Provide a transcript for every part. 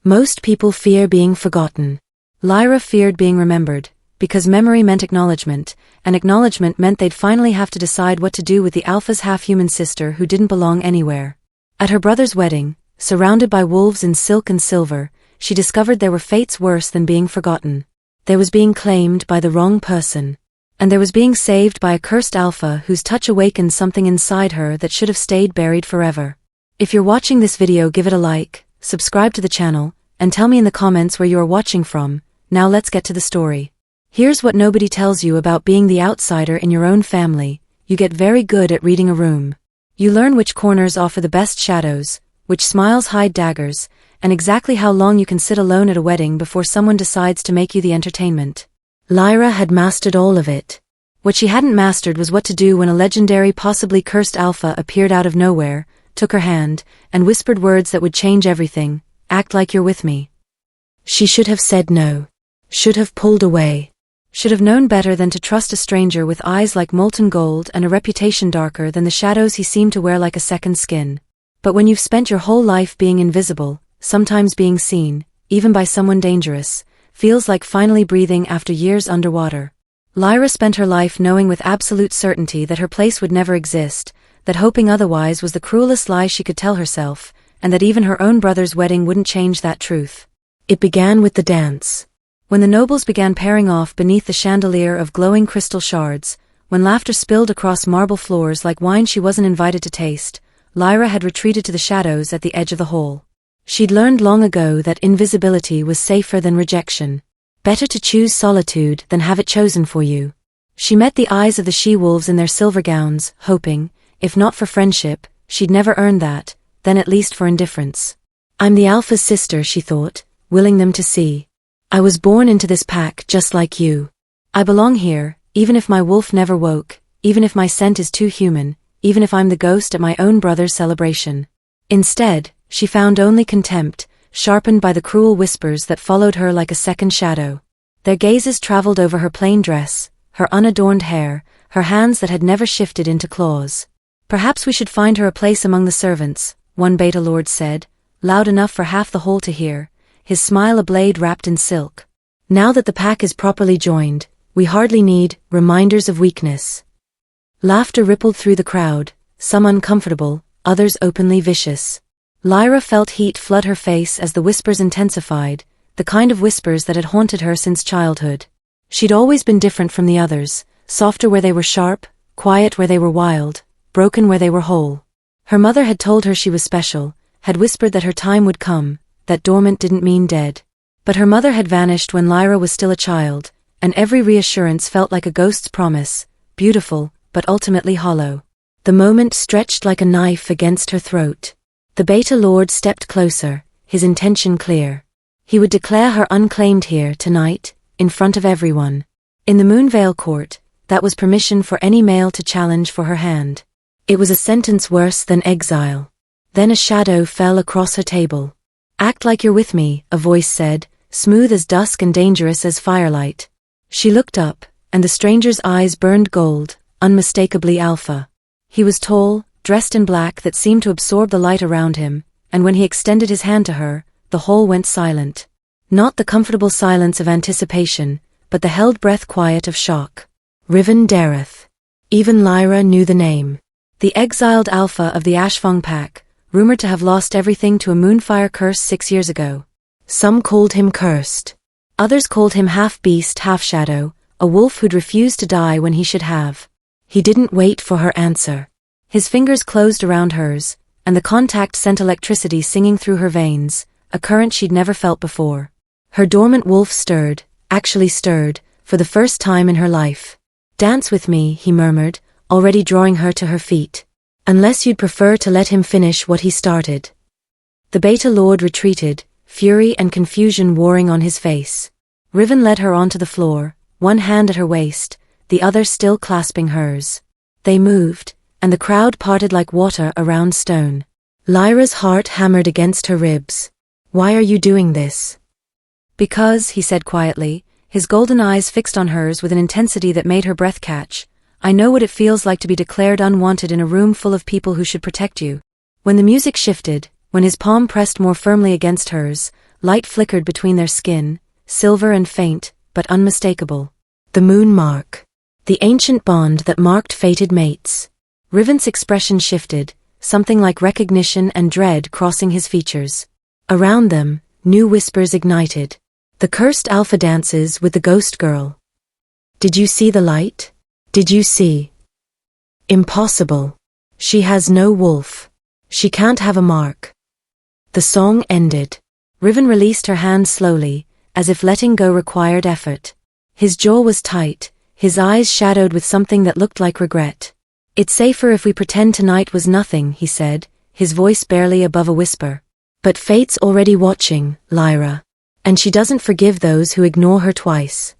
Most people fear being forgotten. Lyra feared being remembered, because memory meant acknowledgement, and acknowledgement meant they'd finally have to decide what to do with the Alpha's half-human sister who didn't belong anywhere. At her brother's wedding, surrounded by wolves in silk and silver, she discovered there were fates worse than being forgotten. There was being claimed by the wrong person. And there was being saved by a cursed Alpha whose touch awakened something inside her that should have stayed buried forever. If you're watching this video, give it a like, subscribe to the channel, and tell me in the comments where you are watching from. Now let's get to the story. Here's what nobody tells you about being the outsider in your own family. You get very good at reading a room. You learn which corners offer the best shadows, which smiles hide daggers, and exactly how long you can sit alone at a wedding before someone decides to make you the entertainment. Lyra had mastered all of it. What she hadn't mastered was what to do when a legendary, possibly cursed Alpha appeared out of nowhere, took her hand, and whispered words that would change everything. Act like you're with me. She should have said no. Should have pulled away. Should have known better than to trust a stranger with eyes like molten gold and a reputation darker than the shadows he seemed to wear like a second skin. But when you've spent your whole life being invisible, sometimes being seen, even by someone dangerous, feels like finally breathing after years underwater. Lyra spent her life knowing with absolute certainty that her place would never exist, that hoping otherwise was the cruelest lie she could tell herself, and that even her own brother's wedding wouldn't change that truth. It began with the dance. When the nobles began pairing off beneath the chandelier of glowing crystal shards, when laughter spilled across marble floors like wine she wasn't invited to taste, Lyra had retreated to the shadows at the edge of the hall. She'd learned long ago that invisibility was safer than rejection. Better to choose solitude than have it chosen for you. She met the eyes of the she-wolves in their silver gowns, hoping, if not for friendship, she'd never earned that, then at least for indifference. I'm the Alpha's sister, she thought, willing them to see. I was born into this pack just like you. I belong here, even if my wolf never woke, even if my scent is too human, even if I'm the ghost at my own brother's celebration. Instead, she found only contempt, sharpened by the cruel whispers that followed her like a second shadow. Their gazes traveled over her plain dress, her unadorned hair, her hands that had never shifted into claws. Perhaps we should find her a place among the servants, one beta lord said, loud enough for half the hall to hear, his smile a blade wrapped in silk. Now that the pack is properly joined, we hardly need reminders of weakness. Laughter rippled through the crowd, some uncomfortable, others openly vicious. Lyra felt heat flood her face as the whispers intensified, the kind of whispers that had haunted her since childhood. She'd always been different from the others, softer where they were sharp, quiet where they were wild, broken where they were whole. Her mother had told her she was special, had whispered that her time would come, that dormant didn't mean dead. But her mother had vanished when Lyra was still a child, and every reassurance felt like a ghost's promise, beautiful, but ultimately hollow. The moment stretched like a knife against her throat. The Beta Lord stepped closer, his intention clear. He would declare her unclaimed here tonight, in front of everyone. In the Moonveil court, that was permission for any male to challenge for her hand. It was a sentence worse than exile. Then a shadow fell across her table. Act like you're with me, a voice said, smooth as dusk and dangerous as firelight. She looked up, and the stranger's eyes burned gold, unmistakably Alpha. He was tall, dressed in black that seemed to absorb the light around him, and when he extended his hand to her, the hall went silent. Not the comfortable silence of anticipation, but the held breath quiet of shock. Riven Dareth. Even Lyra knew the name. The exiled Alpha of the Ashfang pack, rumored to have lost everything to a moonfire curse 6 years ago. Some called him cursed. Others called him half-beast, half-shadow, a wolf who'd refused to die when he should have. He didn't wait for her answer. His fingers closed around hers, and the contact sent electricity singing through her veins, a current she'd never felt before. Her dormant wolf stirred, actually stirred, for the first time in her life. Dance with me, he murmured, already drawing her to her feet. Unless you'd prefer to let him finish what he started. The Beta Lord retreated, fury and confusion warring on his face. Riven led her onto the floor, one hand at her waist, the other still clasping hers. They moved, and the crowd parted like water around stone. Lyra's heart hammered against her ribs. Why are you doing this? Because, he said quietly, his golden eyes fixed on hers with an intensity that made her breath catch. I know what it feels like to be declared unwanted in a room full of people who should protect you. When the music shifted, when his palm pressed more firmly against hers, light flickered between their skin, silver and faint, but unmistakable. The Moonmark. The ancient bond that marked fated mates. Riven's expression shifted, something like recognition and dread crossing his features. Around them, new whispers ignited. The cursed alpha dances with the ghost girl. Did you see the light? Did you see? Impossible. She has no wolf. She can't have a mark. The song ended. Riven released her hand slowly, as if letting go required effort. His jaw was tight, his eyes shadowed with something that looked like regret. It's safer if we pretend tonight was nothing, he said, his voice barely above a whisper. But fate's already watching, Lyra. And she doesn't forgive those who ignore her twice.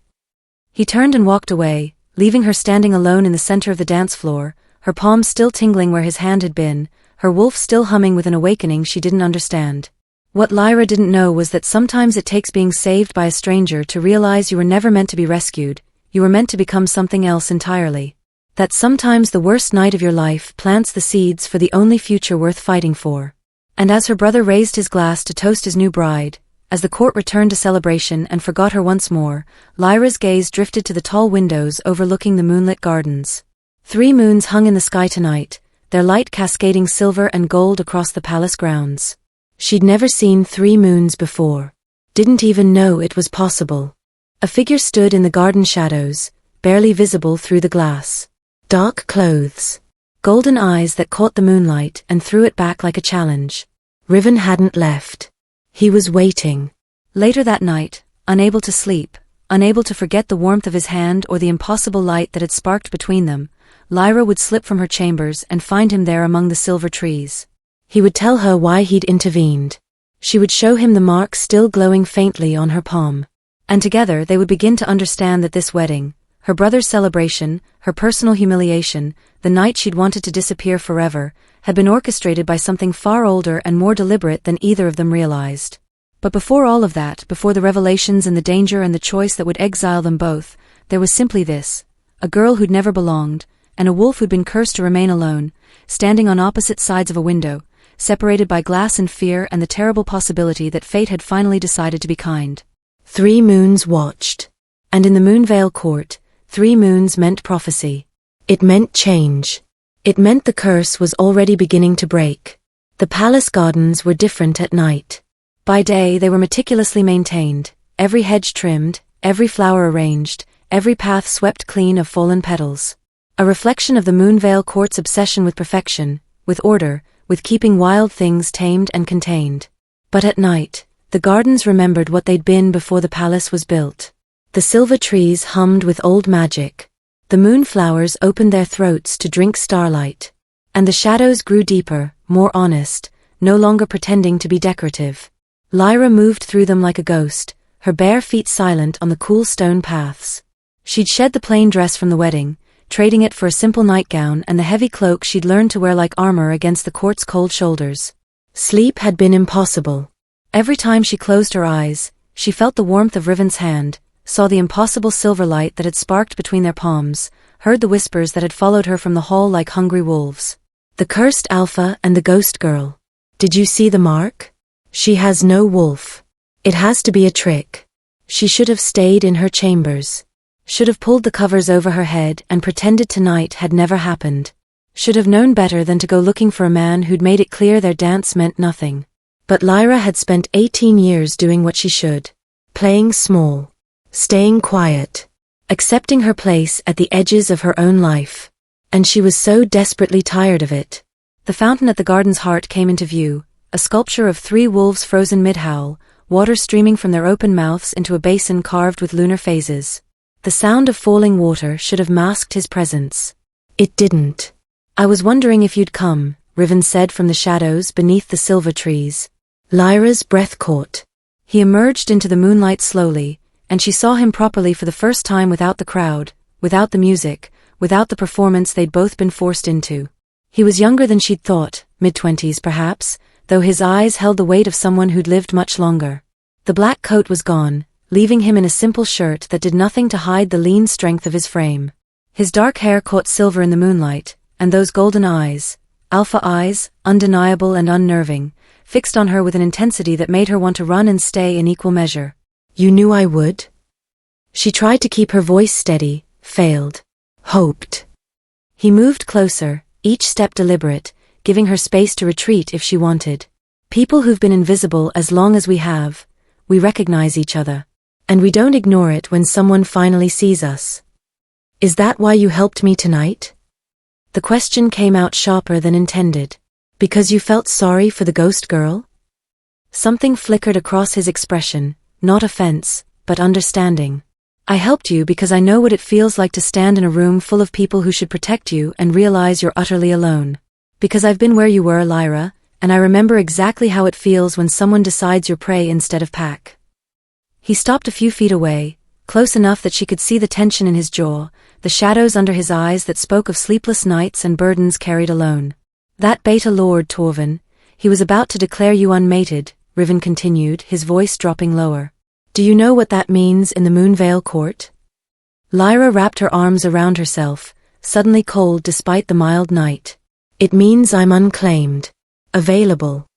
He turned and walked away, leaving her standing alone in the center of the dance floor, her palms still tingling where his hand had been, her wolf still humming with an awakening she didn't understand. What Lyra didn't know was that sometimes it takes being saved by a stranger to realize you were never meant to be rescued, you were meant to become something else entirely. That sometimes the worst night of your life plants the seeds for the only future worth fighting for. And as her brother raised his glass to toast his new bride, as the court returned to celebration and forgot her once more, Lyra's gaze drifted to the tall windows overlooking the moonlit gardens. 3 moons hung in the sky tonight, their light cascading silver and gold across the palace grounds. She'd never seen 3 moons before. Didn't even know it was possible. A figure stood in the garden shadows, barely visible through the glass. Dark clothes. Golden eyes that caught the moonlight and threw it back like a challenge. Riven hadn't left. He was waiting. Later that night, unable to sleep, unable to forget the warmth of his hand or the impossible light that had sparked between them, Lyra would slip from her chambers and find him there among the silver trees. He would tell her why he'd intervened. She would show him the mark still glowing faintly on her palm. And together they would begin to understand that this wedding, her brother's celebration, her personal humiliation, the night she'd wanted to disappear forever, had been orchestrated by something far older and more deliberate than either of them realized. But before all of that, before the revelations and the danger and the choice that would exile them both, there was simply this: a girl who'd never belonged, and a wolf who'd been cursed to remain alone, standing on opposite sides of a window, separated by glass and fear and the terrible possibility that fate had finally decided to be kind. 3 moons watched. And in the Moonveil court, 3 moons meant prophecy. It meant change. It meant the curse was already beginning to break. The palace gardens were different at night. By day they were meticulously maintained, every hedge trimmed, every flower arranged, every path swept clean of fallen petals. A reflection of the Moonveil court's obsession with perfection, with order, with keeping wild things tamed and contained. But at night, the gardens remembered what they'd been before the palace was built. The silver trees hummed with old magic. The moonflowers opened their throats to drink starlight. And the shadows grew deeper, more honest, no longer pretending to be decorative. Lyra moved through them like a ghost, her bare feet silent on the cool stone paths. She'd shed the plain dress from the wedding, trading it for a simple nightgown and the heavy cloak she'd learned to wear like armor against the court's cold shoulders. Sleep had been impossible. Every time she closed her eyes, she felt the warmth of Riven's hand, saw the impossible silver light that had sparked between their palms, heard the whispers that had followed her from the hall like hungry wolves. The cursed alpha and the ghost girl. Did you see the mark? She has no wolf. It has to be a trick. She should have stayed in her chambers. Should have pulled the covers over her head and pretended tonight had never happened. Should have known better than to go looking for a man who'd made it clear their dance meant nothing. But Lyra had spent 18 years doing what she should. Playing small. Staying quiet. Accepting her place at the edges of her own life. And she was so desperately tired of it. The fountain at the garden's heart came into view, a sculpture of 3 wolves frozen mid-howl, water streaming from their open mouths into a basin carved with lunar phases. The sound of falling water should have masked his presence. It didn't. I was wondering if you'd come, Riven said from the shadows beneath the silver trees. Lyra's breath caught. He emerged into the moonlight slowly, and she saw him properly for the first time without the crowd, without the music, without the performance they'd both been forced into. He was younger than she'd thought, mid-20s perhaps, though his eyes held the weight of someone who'd lived much longer. The black coat was gone, leaving him in a simple shirt that did nothing to hide the lean strength of his frame. His dark hair caught silver in the moonlight, and those golden eyes, alpha eyes, undeniable and unnerving, fixed on her with an intensity that made her want to run and stay in equal measure. You knew I would? She tried to keep her voice steady, failed. Hoped. He moved closer, each step deliberate, giving her space to retreat if she wanted. People who've been invisible as long as we have, we recognize each other. And we don't ignore it when someone finally sees us. Is that why you helped me tonight? The question came out sharper than intended. Because you felt sorry for the ghost girl? Something flickered across his expression, not offense, but understanding. I helped you because I know what it feels like to stand in a room full of people who should protect you and realize you're utterly alone. Because I've been where you were, Lyra, and I remember exactly how it feels when someone decides you're prey instead of pack. He stopped a few feet away, close enough that she could see the tension in his jaw, the shadows under his eyes that spoke of sleepless nights and burdens carried alone. That beta lord Torvin, he was about to declare you unmated, Riven continued, his voice dropping lower. Do you know what that means in the Moonveil court? Lyra wrapped her arms around herself, suddenly cold despite the mild night. It means I'm unclaimed. Available.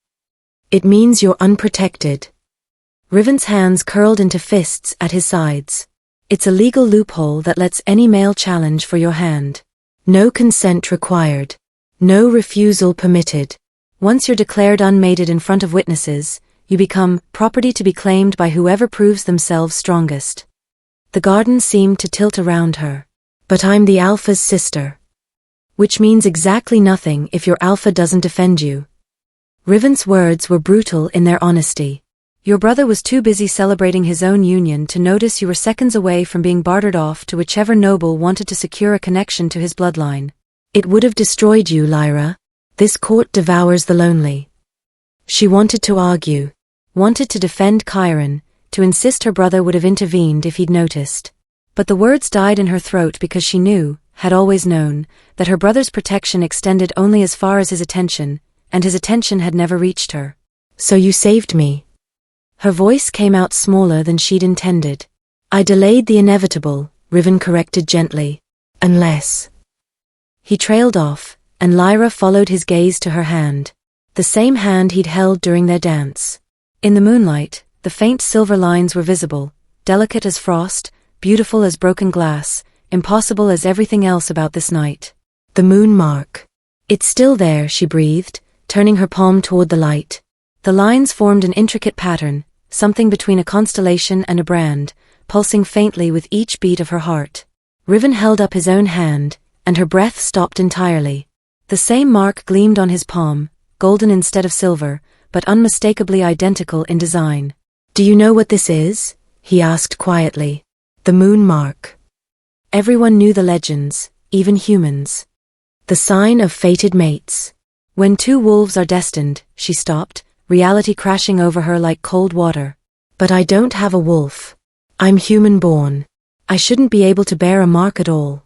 It means you're unprotected. Riven's hands curled into fists at his sides. It's a legal loophole that lets any male challenge for your hand. No consent required. No refusal permitted. Once you're declared unmated in front of witnesses, you become property to be claimed by whoever proves themselves strongest. The garden seemed to tilt around her. But I'm the Alpha's sister. Which means exactly nothing if your Alpha doesn't defend you. Riven's words were brutal in their honesty. Your brother was too busy celebrating his own union to notice you were seconds away from being bartered off to whichever noble wanted to secure a connection to his bloodline. It would have destroyed you, Lyra. This court devours the lonely. She wanted to argue. Wanted to defend Chiron, to insist her brother would have intervened if he'd noticed. But the words died in her throat because she knew, had always known, that her brother's protection extended only as far as his attention, and his attention had never reached her. So you saved me. Her voice came out smaller than she'd intended. I delayed the inevitable, Riven corrected gently. Unless. He trailed off, and Lyra followed his gaze to her hand. The same hand he'd held during their dance. In the moonlight, the faint silver lines were visible, delicate as frost, beautiful as broken glass, impossible as everything else about this night. The Moonmark. It's still there, she breathed, turning her palm toward the light. The lines formed an intricate pattern, something between a constellation and a brand, pulsing faintly with each beat of her heart. Riven held up his own hand, and her breath stopped entirely. The same mark gleamed on his palm, golden instead of silver, but unmistakably identical in design. Do you know what this is? He asked quietly. The Moonmark. Everyone knew the legends, even humans. The sign of fated mates. When two wolves are destined, she stopped, reality crashing over her like cold water. But I don't have a wolf. I'm human-born. I shouldn't be able to bear a mark at all.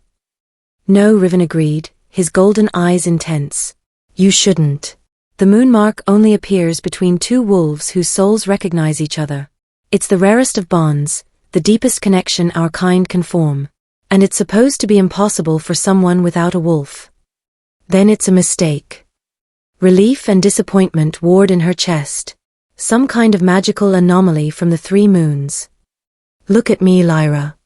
No, Riven agreed, his golden eyes intense. You shouldn't. The Moonmark only appears between two wolves whose souls recognize each other. It's the rarest of bonds, the deepest connection our kind can form. And it's supposed to be impossible for someone without a wolf. Then it's a mistake. Relief and disappointment warred in her chest. Some kind of magical anomaly from the three moons. Look at me, Lyra.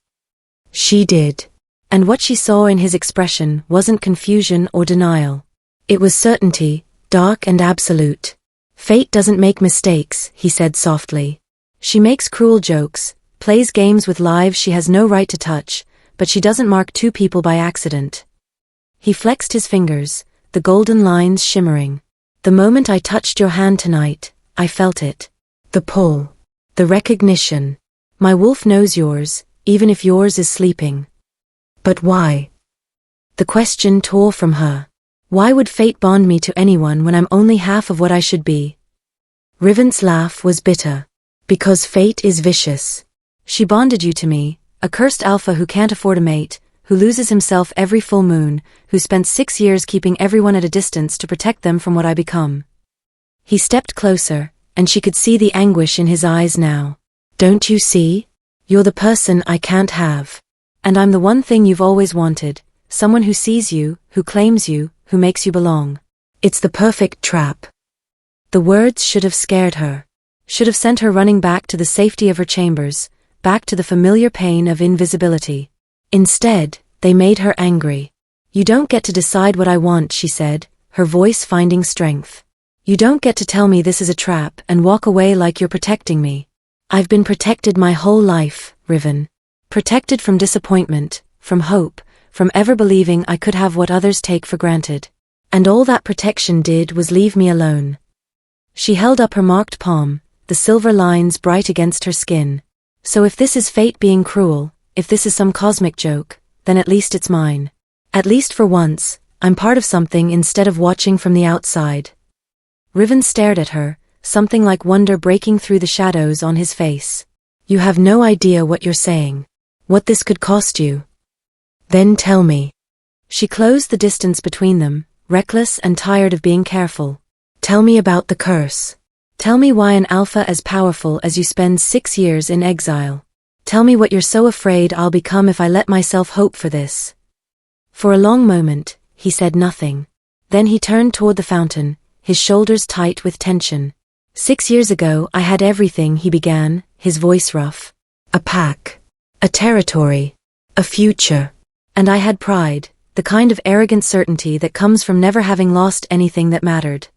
She did. And what she saw in his expression wasn't confusion or denial. It was certainty, dark and absolute. Fate doesn't make mistakes, he said softly. She makes cruel jokes, plays games with lives she has no right to touch, but she doesn't mark two people by accident. He flexed his fingers, the golden lines shimmering. The moment I touched your hand tonight, I felt it. The pull. The recognition. My wolf knows yours, even if yours is sleeping. But why? The question tore from her. Why would fate bond me to anyone when I'm only half of what I should be? Riven's laugh was bitter. Because fate is vicious. She bonded you to me, a cursed alpha who can't afford a mate, who loses himself every full moon, who spent 6 years keeping everyone at a distance to protect them from what I become. He stepped closer, and she could see the anguish in his eyes now. Don't you see? You're the person I can't have. And I'm the one thing you've always wanted, someone who sees you, who claims you, who makes you belong. It's the perfect trap. The words should have scared her. Should have sent her running back to the safety of her chambers, back to the familiar pain of invisibility. Instead, they made her angry. "You don't get to decide what I want," she said, her voice finding strength. "You don't get to tell me this is a trap and walk away like you're protecting me. I've been protected my whole life, Riven. Protected from disappointment, from hope, from ever believing I could have what others take for granted. And all that protection did was leave me alone." She held up her marked palm, the silver lines bright against her skin. "So if this is fate being cruel, if this is some cosmic joke, then at least it's mine. At least for once, I'm part of something instead of watching from the outside." Riven stared at her, something like wonder breaking through the shadows on his face. "You have no idea what you're saying. What this could cost you. Then tell me." She closed the distance between them, reckless and tired of being careful. "Tell me about the curse. Tell me why an alpha as powerful as you spends 6 years in exile. Tell me what you're so afraid I'll become if I let myself hope for this." For a long moment, he said nothing. Then he turned toward the fountain, his shoulders tight with tension. "6 years ago I had everything," he began, his voice rough. "A pack. A territory. A future. And I had pride, the kind of arrogant certainty that comes from never having lost anything that mattered."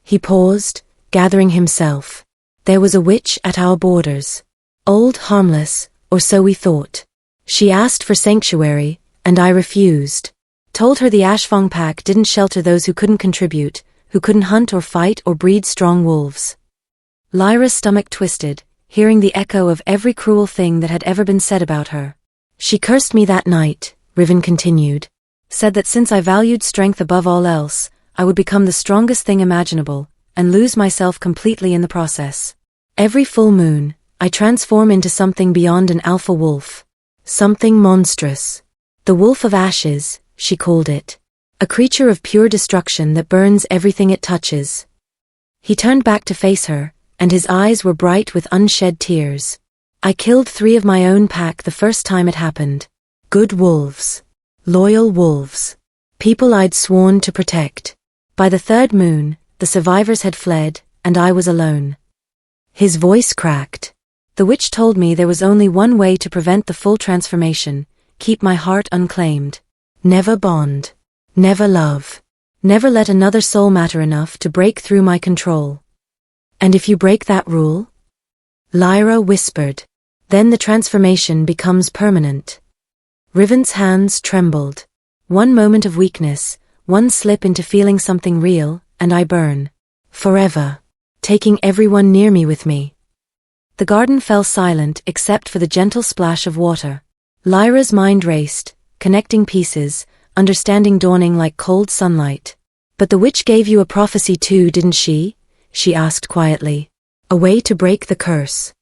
He paused, gathering himself. "There was a witch at our borders. Old, harmless, or so we thought. She asked for sanctuary, and I refused. Told her the Ashfang pack didn't shelter those who couldn't contribute, who couldn't hunt or fight or breed strong wolves." Lyra's stomach twisted, hearing the echo of every cruel thing that had ever been said about her. "She cursed me that night," Riven continued. "Said that since I valued strength above all else, I would become the strongest thing imaginable, and lose myself completely in the process. Every full moon, I transform into something beyond an alpha wolf. Something monstrous. The Wolf of Ashes, she called it. A creature of pure destruction that burns everything it touches." He turned back to face her, and his eyes were bright with unshed tears. "I killed 3 of my own pack the first time it happened. Good wolves. Loyal wolves. People I'd sworn to protect. By the 3rd moon, the survivors had fled, and I was alone." His voice cracked. "The witch told me there was only one way to prevent the full transformation: keep my heart unclaimed. Never bond. Never love. Never let another soul matter enough to break through my control. And if you break that rule?" Lyra whispered. "Then the transformation becomes permanent." Riven's hands trembled. "One moment of weakness, one slip into feeling something real, and I burn. Forever. Taking everyone near me with me." The garden fell silent except for the gentle splash of water. Lyra's mind raced, connecting pieces, understanding dawning like cold sunlight. "But the witch gave you a prophecy too, didn't she?" she asked quietly. "A way to break the curse."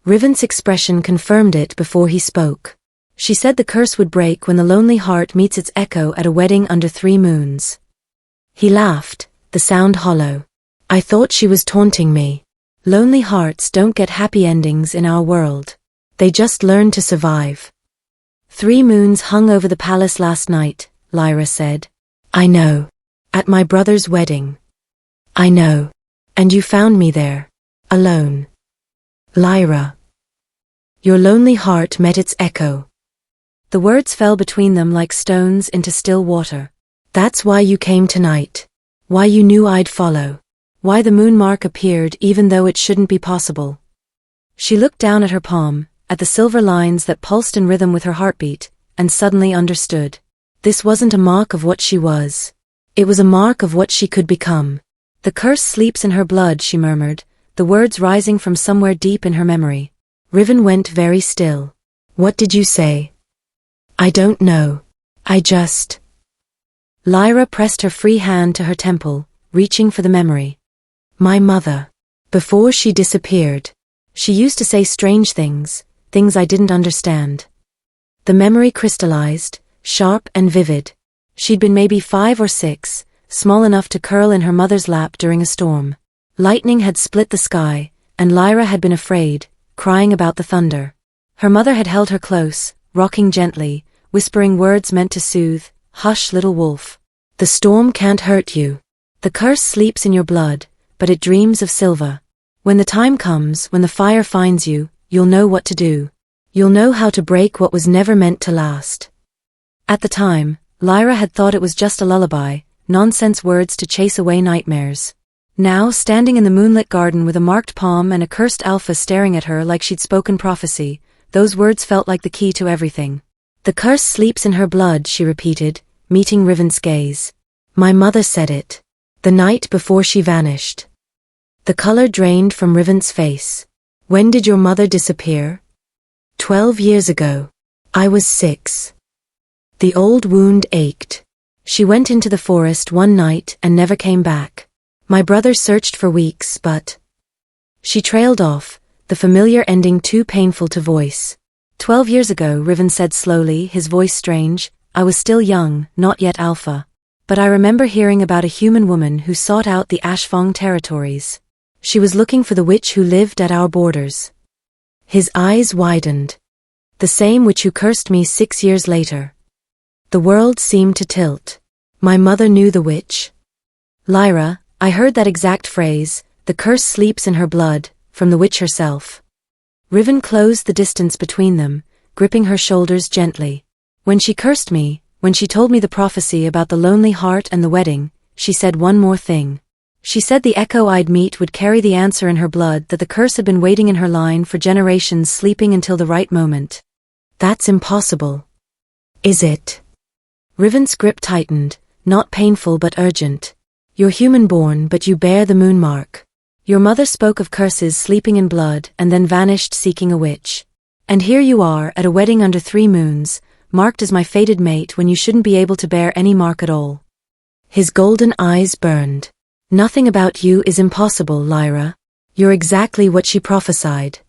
Riven's expression confirmed it before he spoke. "She said the curse would break when the lonely heart meets its echo at a wedding under 3 moons. He laughed, the sound hollow. "I thought she was taunting me. Lonely hearts don't get happy endings in our world. They just learn to survive." 3 moons hung over the palace last night," Lyra said. "I know. At my brother's wedding. I know. And you found me there. Alone. Lyra. Your lonely heart met its echo." The words fell between them like stones into still water. "That's why you came tonight. Why you knew I'd follow. Why the Moonmark appeared even though it shouldn't be possible." She looked down at her palm, at the silver lines that pulsed in rhythm with her heartbeat, and suddenly understood. This wasn't a mark of what she was. It was a mark of what she could become. "The curse sleeps in her blood," she murmured, the words rising from somewhere deep in her memory. Riven went very still. "What did you say?" "I don't know. I just—" Lyra pressed her free hand to her temple, reaching for the memory. "My mother. Before she disappeared. She used to say strange things, things I didn't understand." The memory crystallized, sharp and vivid. She'd been maybe 5 or 6, small enough to curl in her mother's lap during a storm. Lightning had split the sky, and Lyra had been afraid, crying about the thunder. Her mother had held her close, rocking gently, whispering words meant to soothe. "Hush, little wolf. The storm can't hurt you. The curse sleeps in your blood, but it dreams of silver. When the time comes, when the fire finds you, you'll know what to do. You'll know how to break what was never meant to last. At the time, Lyra had thought it was just a lullaby, nonsense words to chase away nightmares. Now, standing in the moonlit garden with a marked palm and a cursed alpha staring at her like she'd spoken prophecy, those words felt like the key to everything. The curse sleeps in her blood, she repeated, meeting Riven's gaze. My mother said it. The night before she vanished. The color drained from Riven's face. When did your mother disappear? 12 years ago. I was 6. The old wound ached. She went into the forest one night and never came back. My brother searched for weeks, but... She trailed off, the familiar ending too painful to voice. 12 years ago, Riven said slowly, his voice strange, I was still young, not yet alpha. But I remember hearing about a human woman who sought out the Ashfong territories. She was looking for the witch who lived at our borders. His eyes widened. The same witch who cursed me 6 years later. The world seemed to tilt. My mother knew the witch. Lyra, I heard that exact phrase, the curse sleeps in her blood, from the witch herself. Riven closed the distance between them, gripping her shoulders gently. When she cursed me, when she told me the prophecy about the lonely heart and the wedding, she said one more thing. She said the echo I'd meet would carry the answer in her blood, that the curse had been waiting in her line for generations, sleeping until the right moment. That's impossible. Is it? Riven's grip tightened, not painful but urgent. You're human-born, but you bear the Moonmark. Your mother spoke of curses sleeping in blood and then vanished seeking a witch. And here you are, at a wedding under 3 moons, marked as my fated mate when you shouldn't be able to bear any mark at all. His golden eyes burned. Nothing about you is impossible, Lyra. You're exactly what she prophesied.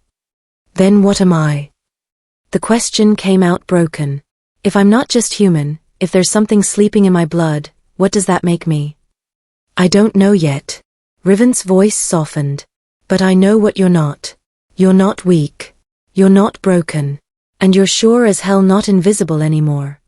Then what am I? The question came out broken. If I'm not just human, if there's something sleeping in my blood, what does that make me? I don't know yet. Riven's voice softened. But I know what you're not. You're not weak. You're not broken. And you're sure as hell not invisible anymore.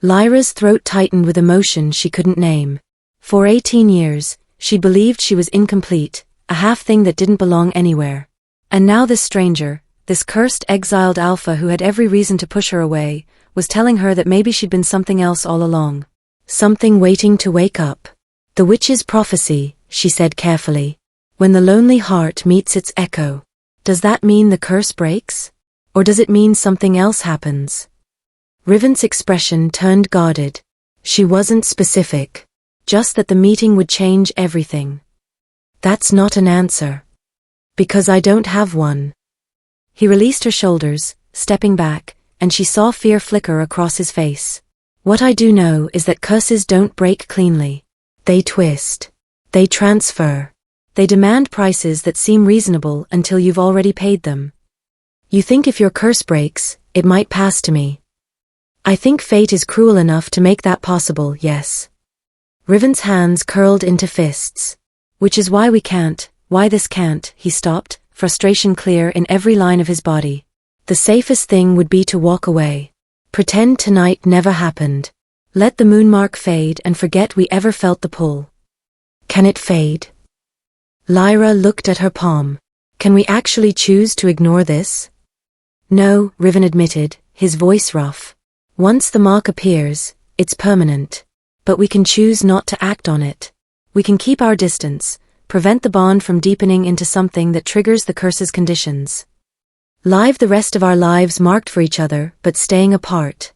Lyra's throat tightened with emotion she couldn't name. For 18 years, she believed she was incomplete, a half-thing that didn't belong anywhere. And now this stranger, this cursed exiled alpha who had every reason to push her away, was telling her that maybe she'd been something else all along. Something waiting to wake up. The witch's prophecy, she said carefully. When the lonely heart meets its echo. Does that mean the curse breaks? Or does it mean something else happens? Riven's expression turned guarded. She wasn't specific. Just that the meeting would change everything. That's not an answer. Because I don't have one. He released her shoulders, stepping back, and she saw fear flicker across his face. What I do know is that curses don't break cleanly. They twist. They transfer. They demand prices that seem reasonable until you've already paid them. You think if your curse breaks, it might pass to me. I think fate is cruel enough to make that possible, yes. Riven's hands curled into fists. Which is why we can't, why this can't, he stopped, frustration clear in every line of his body. The safest thing would be to walk away. Pretend tonight never happened. Let the Moonmark fade and forget we ever felt the pull. Can it fade? Lyra looked at her palm. Can we actually choose to ignore this? No, Riven admitted, his voice rough. Once the mark appears, it's permanent. But we can choose not to act on it. We can keep our distance, prevent the bond from deepening into something that triggers the curse's conditions. Live the rest of our lives marked for each other, but staying apart.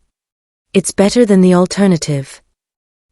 It's better than the alternative.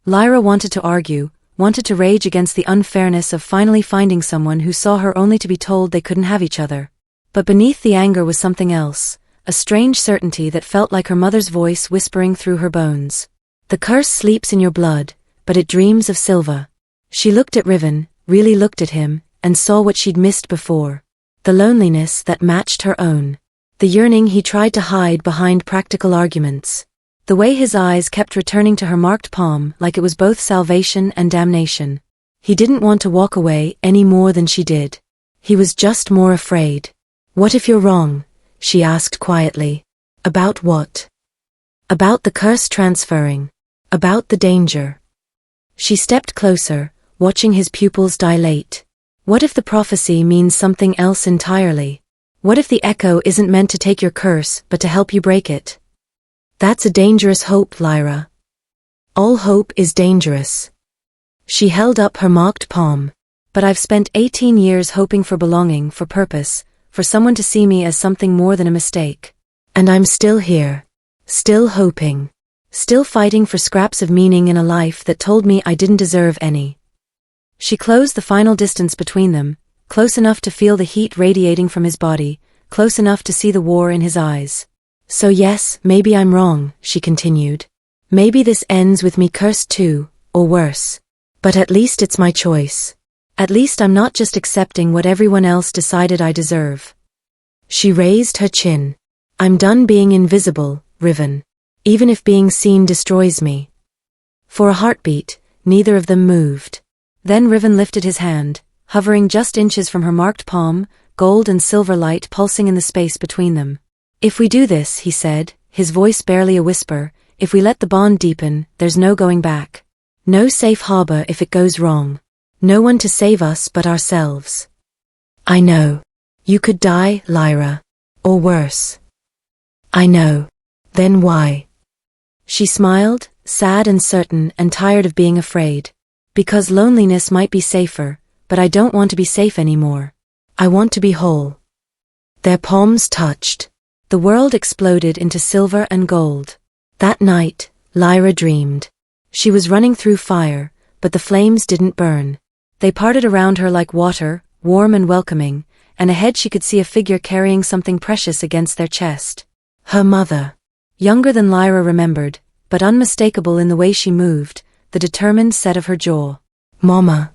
Lyra wanted to argue, wanted to rage against the unfairness of finally finding someone who saw her only to be told they couldn't have each other. But beneath the anger was something else, a strange certainty that felt like her mother's voice whispering through her bones. The curse sleeps in your blood, but it dreams of silver. She looked at Riven, really looked at him, and saw what she'd missed before. The loneliness that matched her own. The yearning he tried to hide behind practical arguments. The way his eyes kept returning to her marked palm like it was both salvation and damnation. He didn't want to walk away any more than she did. He was just more afraid. What if you're wrong? She asked quietly. About what? About the curse transferring. About the danger. She stepped closer, watching his pupils dilate. What if the prophecy means something else entirely? What if the echo isn't meant to take your curse but to help you break it? That's a dangerous hope, Lyra. All hope is dangerous. She held up her marked palm. But I've spent 18 years hoping for belonging, for purpose, for someone to see me as something more than a mistake. And I'm still here. Still hoping. Still fighting for scraps of meaning in a life that told me I didn't deserve any. She closed the final distance between them, close enough to feel the heat radiating from his body, close enough to see the war in his eyes. So yes, maybe I'm wrong, she continued. Maybe this ends with me cursed too, or worse. But at least it's my choice. At least I'm not just accepting what everyone else decided I deserve. She raised her chin. I'm done being invisible, Riven. Even if being seen destroys me. For a heartbeat, neither of them moved. Then Riven lifted his hand, hovering just inches from her marked palm, gold and silver light pulsing in the space between them. If we do this, he said, his voice barely a whisper, if we let the bond deepen, there's no going back. No safe harbor if it goes wrong. No one to save us but ourselves. I know. You could die, Lyra. Or worse. I know. Then why? She smiled, sad and certain and tired of being afraid. Because loneliness might be safer, but I don't want to be safe anymore. I want to be whole. Their palms touched. The world exploded into silver and gold. That night, Lyra dreamed. She was running through fire, but the flames didn't burn. They parted around her like water, warm and welcoming, and ahead she could see a figure carrying something precious against their chest. Her mother. Younger than Lyra remembered, but unmistakable in the way she moved, the determined set of her jaw. Mama.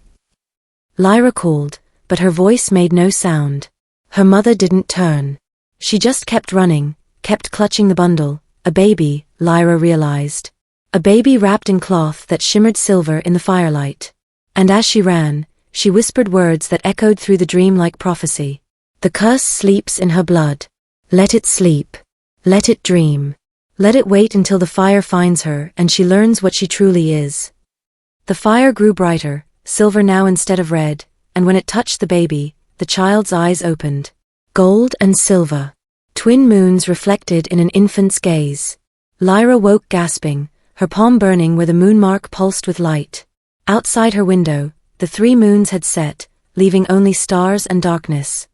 Lyra called, but her voice made no sound. Her mother didn't turn. She just kept running, kept clutching the bundle, a baby, Lyra realized. A baby wrapped in cloth that shimmered silver in the firelight. And as she ran, she whispered words that echoed through the dream like prophecy. The curse sleeps in her blood. Let it sleep. Let it dream. Let it wait until the fire finds her and she learns what she truly is. The fire grew brighter, silver now instead of red, and when it touched the baby, the child's eyes opened. Gold and silver. Twin moons reflected in an infant's gaze. Lyra woke gasping, her palm burning where the moonmark pulsed with light. Outside her window, the 3 moons had set, leaving only stars and darkness.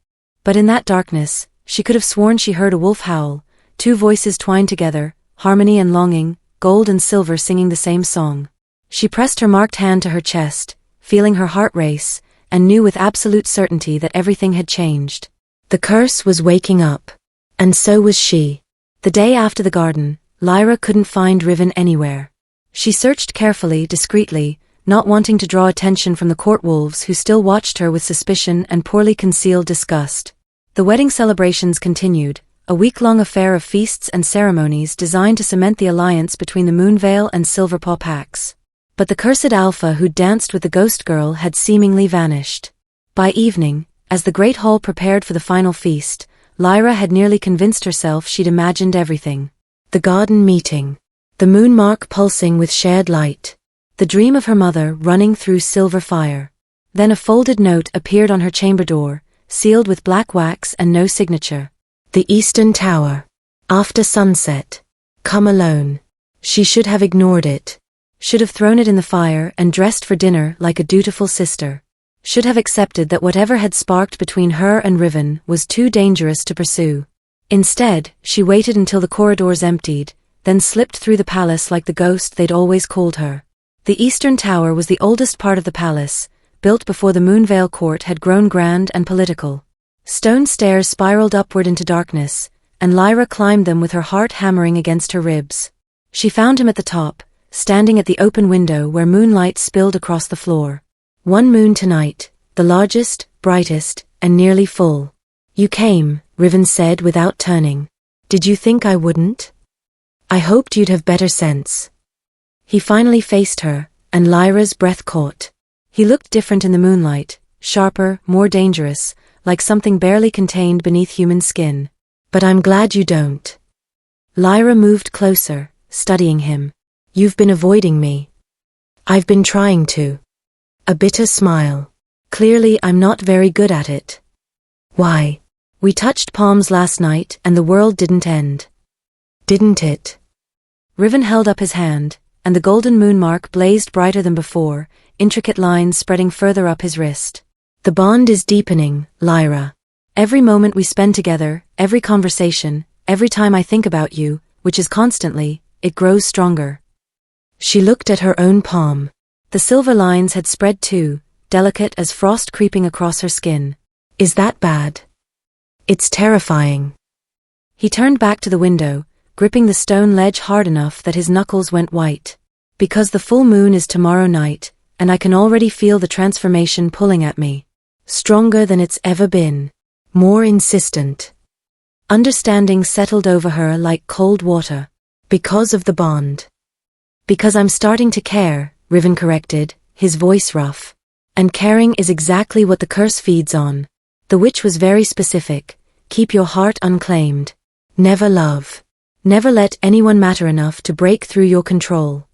But in that darkness, she could have sworn she heard a wolf howl, 2 voices twined together, harmony and longing, gold and silver singing the same song. She pressed her marked hand to her chest, feeling her heart race, and knew with absolute certainty that everything had changed. The curse was waking up. And so was she. The day after the garden, Lyra couldn't find Riven anywhere. She searched carefully, discreetly, not wanting to draw attention from the court wolves who still watched her with suspicion and poorly concealed disgust. The wedding celebrations continued, a week-long affair of feasts and ceremonies designed to cement the alliance between the Moonveil and Silverpaw pacts. But the cursed alpha who danced with the ghost girl had seemingly vanished. By evening, as the great hall prepared for the final feast, Lyra had nearly convinced herself she'd imagined everything. The garden meeting. The moonmark pulsing with shared light. The dream of her mother running through silver fire. Then a folded note appeared on her chamber door, sealed with black wax and no signature. The Eastern Tower. After sunset. Come alone. She should have ignored it. Should have thrown it in the fire and dressed for dinner like a dutiful sister. Should have accepted that whatever had sparked between her and Riven was too dangerous to pursue. Instead, she waited until the corridors emptied, then slipped through the palace like the ghost they'd always called her. The Eastern Tower was the oldest part of the palace, built before the Moonveil court had grown grand and political. Stone stairs spiraled upward into darkness, and Lyra climbed them with her heart hammering against her ribs. She found him at the top, standing at the open window where moonlight spilled across the floor. 1 moon tonight, the largest, brightest, and nearly full. You came, Riven said without turning. Did you think I wouldn't? I hoped you'd have better sense. He finally faced her, and Lyra's breath caught. He looked different in the moonlight, sharper, more dangerous, like something barely contained beneath human skin. But I'm glad you don't. Lyra moved closer, studying him. You've been avoiding me. I've been trying to. A bitter smile. Clearly I'm not very good at it. Why? We touched palms last night and the world didn't end. Didn't it? Riven held up his hand, and the golden moonmark blazed brighter than before, intricate lines spreading further up his wrist. The bond is deepening, Lyra. Every moment we spend together, every conversation, every time I think about you, which is constantly, it grows stronger. She looked at her own palm. The silver lines had spread too, delicate as frost creeping across her skin. Is that bad? It's terrifying. He turned back to the window, gripping the stone ledge hard enough that his knuckles went white. Because the full moon is tomorrow night, and I can already feel the transformation pulling at me. Stronger than it's ever been. More insistent. Understanding settled over her like cold water. Because of the bond. Because I'm starting to care, Riven corrected, his voice rough. And caring is exactly what the curse feeds on. The witch was very specific. Keep your heart unclaimed. Never love. Never let anyone matter enough to break through your control.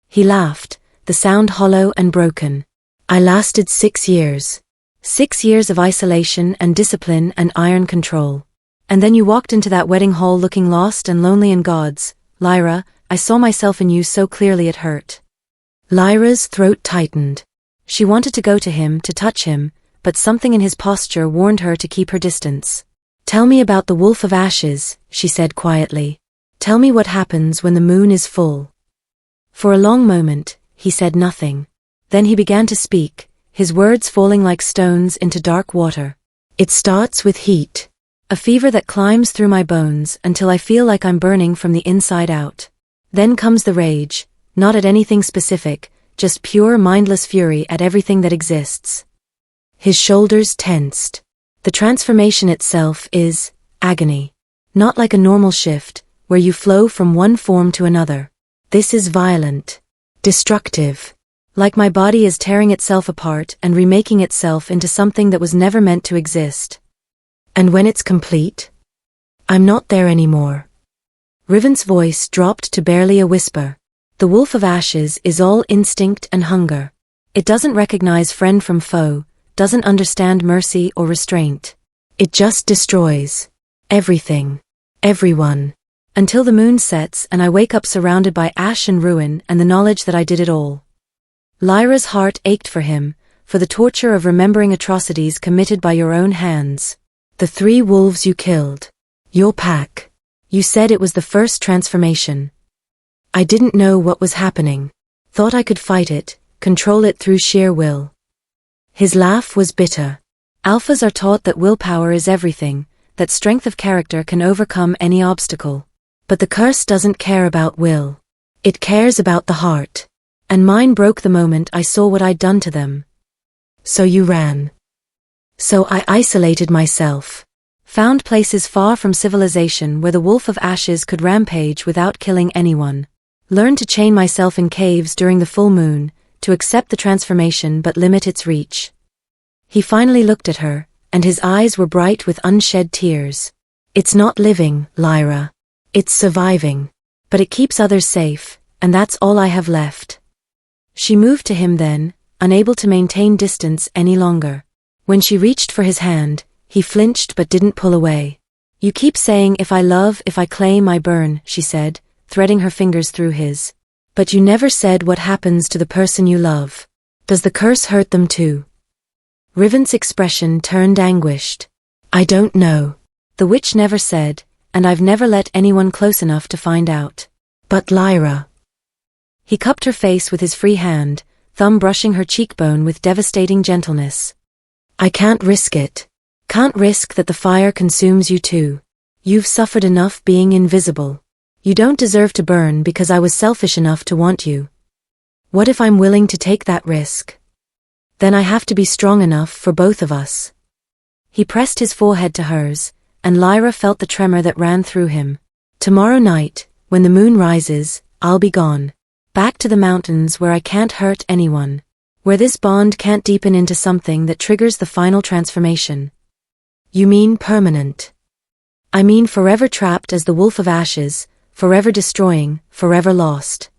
He laughed, the sound hollow and broken. I lasted 6 years. 6 years of isolation and discipline and iron control. And then you walked into that wedding hall looking lost and lonely in God's. Lyra, I saw myself in you so clearly it hurt. Lyra's throat tightened. She wanted to go to him, to touch him, but something in his posture warned her to keep her distance. Tell me about the Wolf of Ashes, she said quietly. Tell me what happens when the moon is full. For a long moment, he said nothing. Then he began to speak, his words falling like stones into dark water. It starts with heat. A fever that climbs through my bones until I feel like I'm burning from the inside out. Then comes the rage, not at anything specific, just pure mindless fury at everything that exists. His shoulders tensed. The transformation itself is agony. Not like a normal shift, where you flow from one form to another. This is violent. Destructive. Like my body is tearing itself apart and remaking itself into something that was never meant to exist. And when it's complete? I'm not there anymore. Riven's voice dropped to barely a whisper. The Wolf of Ashes is all instinct and hunger. It doesn't recognize friend from foe, doesn't understand mercy or restraint. It just destroys. Everything. Everyone. Until the moon sets and I wake up surrounded by ash and ruin and the knowledge that I did it all. Lyra's heart ached for him, for the torture of remembering atrocities committed by your own hands. The 3 wolves you killed. Your pack. You said it was the first transformation. I didn't know what was happening. Thought I could fight it, control it through sheer will. His laugh was bitter. Alphas are taught that willpower is everything, that strength of character can overcome any obstacle. But the curse doesn't care about will. It cares about the heart. And mine broke the moment I saw what I'd done to them. So you ran. So I isolated myself. Found places far from civilization where the Wolf of Ashes could rampage without killing anyone. Learned to chain myself in caves during the full moon, to accept the transformation but limit its reach. He finally looked at her, and his eyes were bright with unshed tears. It's not living, Lyra. It's surviving. But it keeps others safe, and that's all I have left. She moved to him then, unable to maintain distance any longer. When she reached for his hand, he flinched but didn't pull away. You keep saying if I love, if I claim, I burn, she said, threading her fingers through his. But you never said what happens to the person you love. Does the curse hurt them too? Riven's expression turned anguished. I don't know. The witch never said, and I've never let anyone close enough to find out. But Lyra. He cupped her face with his free hand, thumb brushing her cheekbone with devastating gentleness. I can't risk it. Can't risk that the fire consumes you too. You've suffered enough being invisible. You don't deserve to burn because I was selfish enough to want you. What if I'm willing to take that risk? Then I have to be strong enough for both of us. He pressed his forehead to hers, and Lyra felt the tremor that ran through him. Tomorrow night, when the moon rises, I'll be gone. Back to the mountains where I can't hurt anyone. Where this bond can't deepen into something that triggers the final transformation. You mean permanent? I mean forever trapped as the Wolf of Ashes, forever destroying, forever lost.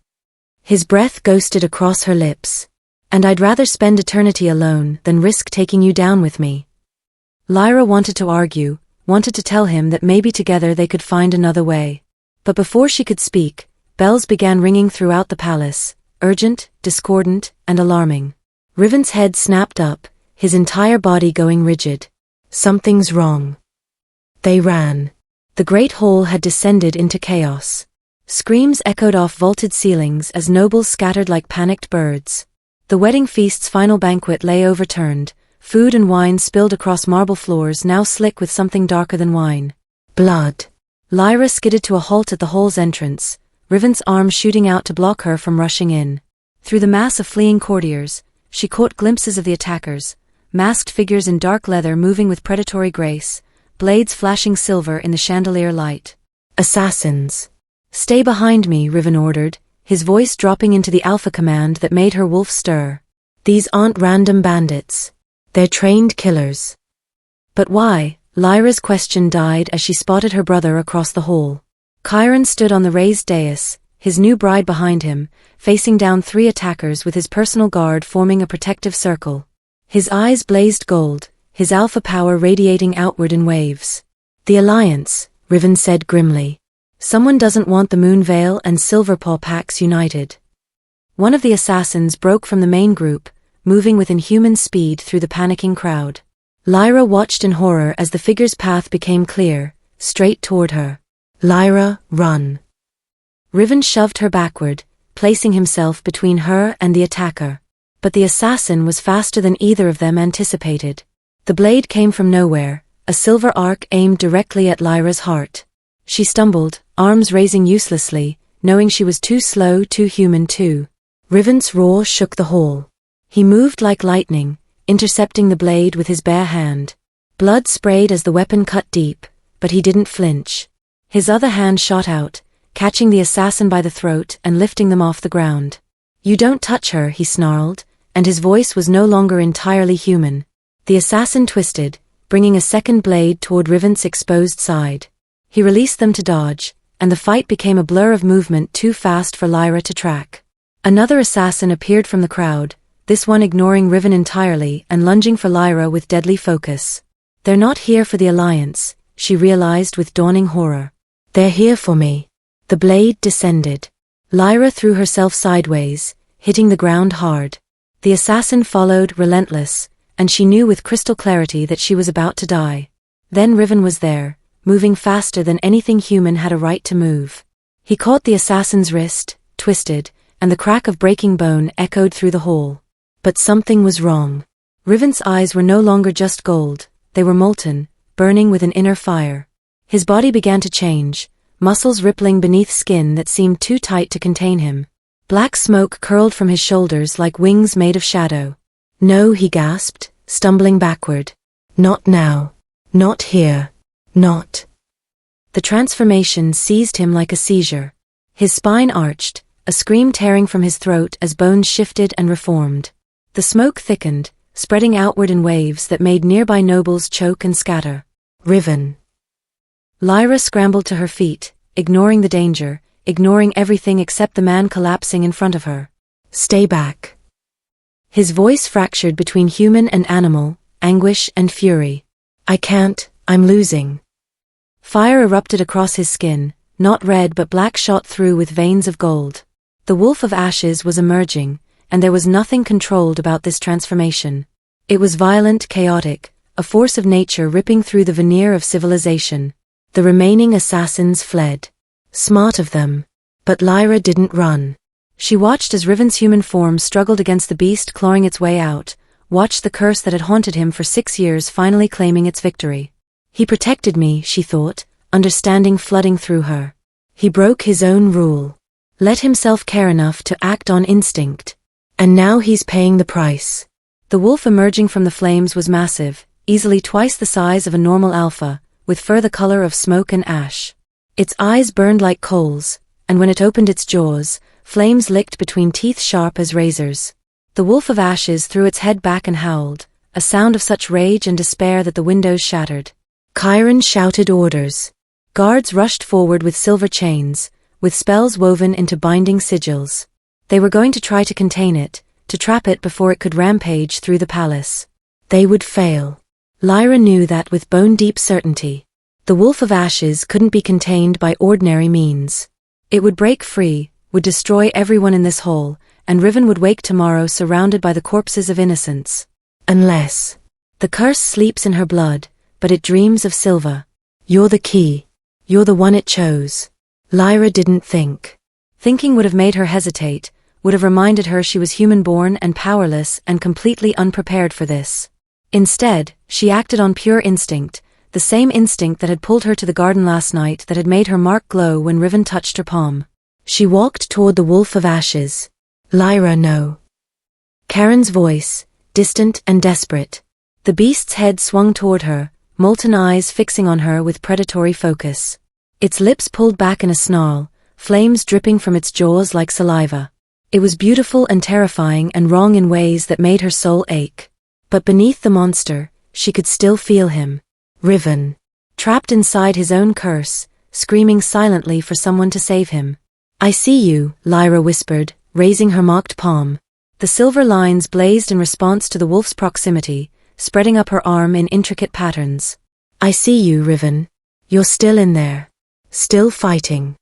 His breath ghosted across her lips. And I'd rather spend eternity alone than risk taking you down with me. Lyra wanted to argue, wanted to tell him that maybe together they could find another way. But before she could speak, bells began ringing throughout the palace, urgent, discordant, and alarming. Riven's head snapped up, his entire body going rigid. Something's wrong. They ran. The great hall had descended into chaos. Screams echoed off vaulted ceilings as nobles scattered like panicked birds. The wedding feast's final banquet lay overturned, food and wine spilled across marble floors now slick with something darker than wine. Blood. Lyra skidded to a halt at the hall's entrance, Riven's arm shooting out to block her from rushing in. Through the mass of fleeing courtiers, she caught glimpses of the attackers, masked figures in dark leather moving with predatory grace, blades flashing silver in the chandelier light. Assassins. Stay behind me, Riven ordered, his voice dropping into the alpha command that made her wolf stir. These aren't random bandits. They're trained killers. But why? Lyra's question died as she spotted her brother across the hall. Chiron stood on the raised dais, his new bride behind him, facing down 3 attackers with his personal guard forming a protective circle. His eyes blazed gold, his alpha power radiating outward in waves. The Alliance, Riven said grimly. Someone doesn't want the Moonveil and Silverpaw pacts united. One of the assassins broke from the main group, moving with inhuman speed through the panicking crowd. Lyra watched in horror as the figure's path became clear, straight toward her. Lyra, run. Riven shoved her backward, placing himself between her and the attacker. But the assassin was faster than either of them anticipated. The blade came from nowhere, a silver arc aimed directly at Lyra's heart. She stumbled, arms raising uselessly, knowing she was too slow, too human too. Riven's roar shook the hall. He moved like lightning, intercepting the blade with his bare hand. Blood sprayed as the weapon cut deep, but he didn't flinch. His other hand shot out, catching the assassin by the throat and lifting them off the ground. You don't touch her, he snarled, and his voice was no longer entirely human. The assassin twisted, bringing a second blade toward Riven's exposed side. He released them to dodge, and the fight became a blur of movement too fast for Lyra to track. Another assassin appeared from the crowd, this one ignoring Riven entirely and lunging for Lyra with deadly focus. They're not here for the Alliance, she realized with dawning horror. They're here for me. The blade descended. Lyra threw herself sideways, hitting the ground hard. The assassin followed, relentless, and she knew with crystal clarity that she was about to die. Then Riven was there, moving faster than anything human had a right to move. He caught the assassin's wrist, twisted, and the crack of breaking bone echoed through the hall. But something was wrong. Riven's eyes were no longer just gold, they were molten, burning with an inner fire. His body began to change, muscles rippling beneath skin that seemed too tight to contain him. Black smoke curled from his shoulders like wings made of shadow. No, he gasped, stumbling backward. Not now. Not here. Not. The transformation seized him like a seizure. His spine arched, a scream tearing from his throat as bones shifted and reformed. The smoke thickened, spreading outward in waves that made nearby nobles choke and scatter. Riven. Lyra scrambled to her feet, ignoring the danger, ignoring everything except the man collapsing in front of her. Stay back. His voice fractured between human and animal, anguish and fury. I can't, I'm losing. Fire erupted across his skin, not red but black shot through with veins of gold. The wolf of ashes was emerging, and there was nothing controlled about this transformation. It was violent, chaotic, a force of nature ripping through the veneer of civilization. The remaining assassins fled. Smart of them. But Lyra didn't run. She watched as Riven's human form struggled against the beast clawing its way out, watched the curse that had haunted him for 6 years finally claiming its victory. He protected me, she thought, understanding flooding through her. He broke his own rule. Let himself care enough to act on instinct. And now he's paying the price. The wolf emerging from the flames was massive, easily twice the size of a normal alpha, with fur the color of smoke and ash. Its eyes burned like coals, and when it opened its jaws, flames licked between teeth sharp as razors. The wolf of ashes threw its head back and howled, a sound of such rage and despair that the windows shattered. Chiron shouted orders. Guards rushed forward with silver chains, with spells woven into binding sigils. They were going to try to contain it, to trap it before it could rampage through the palace. They would fail. Lyra knew that with bone-deep certainty. The Wolf of Ashes couldn't be contained by ordinary means. It would break free, would destroy everyone in this hall, and Riven would wake tomorrow surrounded by the corpses of innocents. Unless. The curse sleeps in her blood, but it dreams of Silva. You're the key. You're the one it chose. Lyra didn't think. Thinking would have made her hesitate, would have reminded her she was human-born and powerless and completely unprepared for this. Instead, she acted on pure instinct, the same instinct that had pulled her to the garden last night, that had made her mark glow when Riven touched her palm. She walked toward the Wolf of Ashes. Lyra, no. Karen's voice, distant and desperate. The beast's head swung toward her, molten eyes fixing on her with predatory focus. Its lips pulled back in a snarl, flames dripping from its jaws like saliva. It was beautiful and terrifying and wrong in ways that made her soul ache. But beneath the monster, she could still feel him. Riven. Trapped inside his own curse, screaming silently for someone to save him. I see you, Lyra whispered, raising her mocked palm. The silver lines blazed in response to the wolf's proximity, spreading up her arm in intricate patterns. I see you, Riven. You're still in there. Still fighting.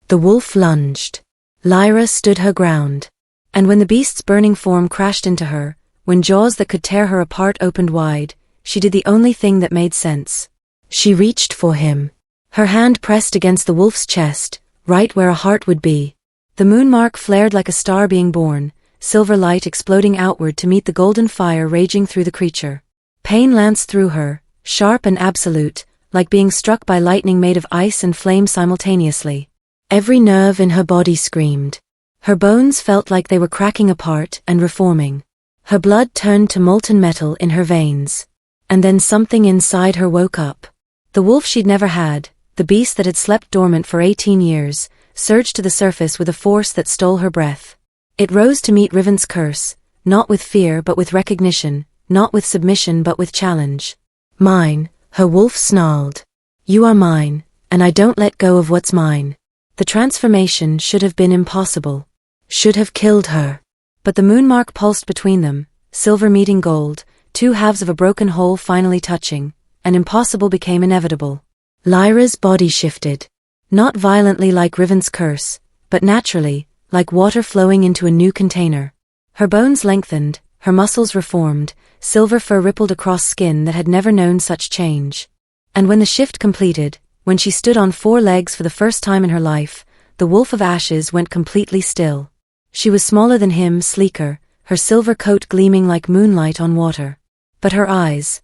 The wolf lunged. Lyra stood her ground. And when the beast's burning form crashed into her, when jaws that could tear her apart opened wide, she did the only thing that made sense. She reached for him. Her hand pressed against the wolf's chest, right where a heart would be. The Moonmark flared like a star being born, silver light exploding outward to meet the golden fire raging through the creature. Pain lanced through her, sharp and absolute, like being struck by lightning made of ice and flame simultaneously. Every nerve in her body screamed. Her bones felt like they were cracking apart and reforming. Her blood turned to molten metal in her veins. And then something inside her woke up. The wolf she'd never had, the beast that had slept dormant for 18 years, surged to the surface with a force that stole her breath. It rose to meet Riven's curse, not with fear but with recognition, not with submission but with challenge. Mine, her wolf snarled. You are mine, and I don't let go of what's mine. The transformation should have been impossible. Should have killed her. But the Moonmark pulsed between them, silver meeting gold, two halves of a broken whole finally touching, and impossible became inevitable. Lyra's body shifted. Not violently like Riven's curse, but naturally, like water flowing into a new container. Her bones lengthened, her muscles reformed, silver fur rippled across skin that had never known such change. And when the shift completed, when she stood on 4 legs for the first time in her life, the Wolf of Ashes went completely still. She was smaller than him, sleeker, her silver coat gleaming like moonlight on water. But her eyes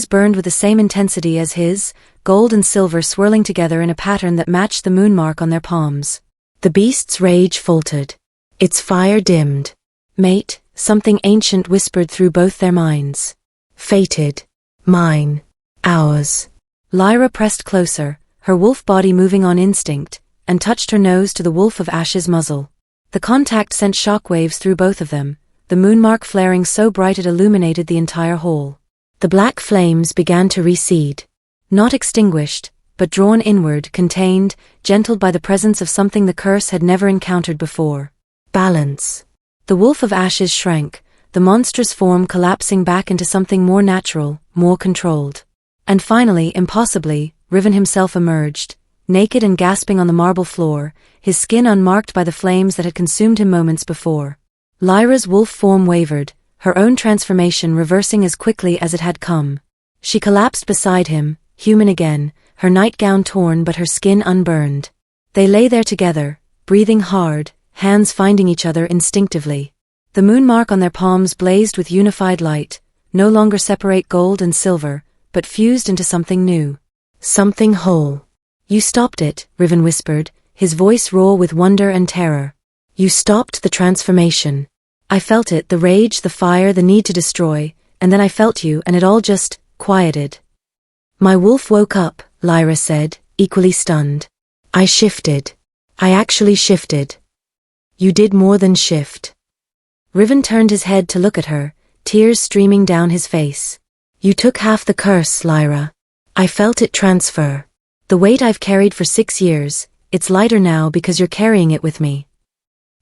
burned with the same intensity as his, gold and silver swirling together in a pattern that matched the Moonmark on their palms. The beast's rage faltered. Its fire dimmed. Mate, something ancient whispered through both their minds. Fated. Mine. Ours. Lyra pressed closer, her wolf body moving on instinct, and touched her nose to the Wolf of Ashes' muzzle. The contact sent shockwaves through both of them, the Moonmark flaring so bright it illuminated the entire hall. The black flames began to recede. Not extinguished, but drawn inward, contained, gentled by the presence of something the curse had never encountered before. Balance. The Wolf of Ashes shrank, the monstrous form collapsing back into something more natural, more controlled. And finally, impossibly, Riven himself emerged, naked and gasping on the marble floor, his skin unmarked by the flames that had consumed him moments before. Lyra's wolf form wavered, her own transformation reversing as quickly as it had come. She collapsed beside him, human again, her nightgown torn but her skin unburned. They lay there together, breathing hard, hands finding each other instinctively. The Moonmark on their palms blazed with unified light, no longer separate gold and silver, but fused into something new. Something whole. You stopped it, Riven whispered, his voice raw with wonder and terror. You stopped the transformation. I felt it, the rage, the fire, the need to destroy, and then I felt you and it all just quieted. My wolf woke up, Lyra said, equally stunned. I shifted. I actually shifted. You did more than shift. Riven turned his head to look at her, tears streaming down his face. You took half the curse, Lyra. I felt it transfer. The weight I've carried for 6 years, it's lighter now because you're carrying it with me.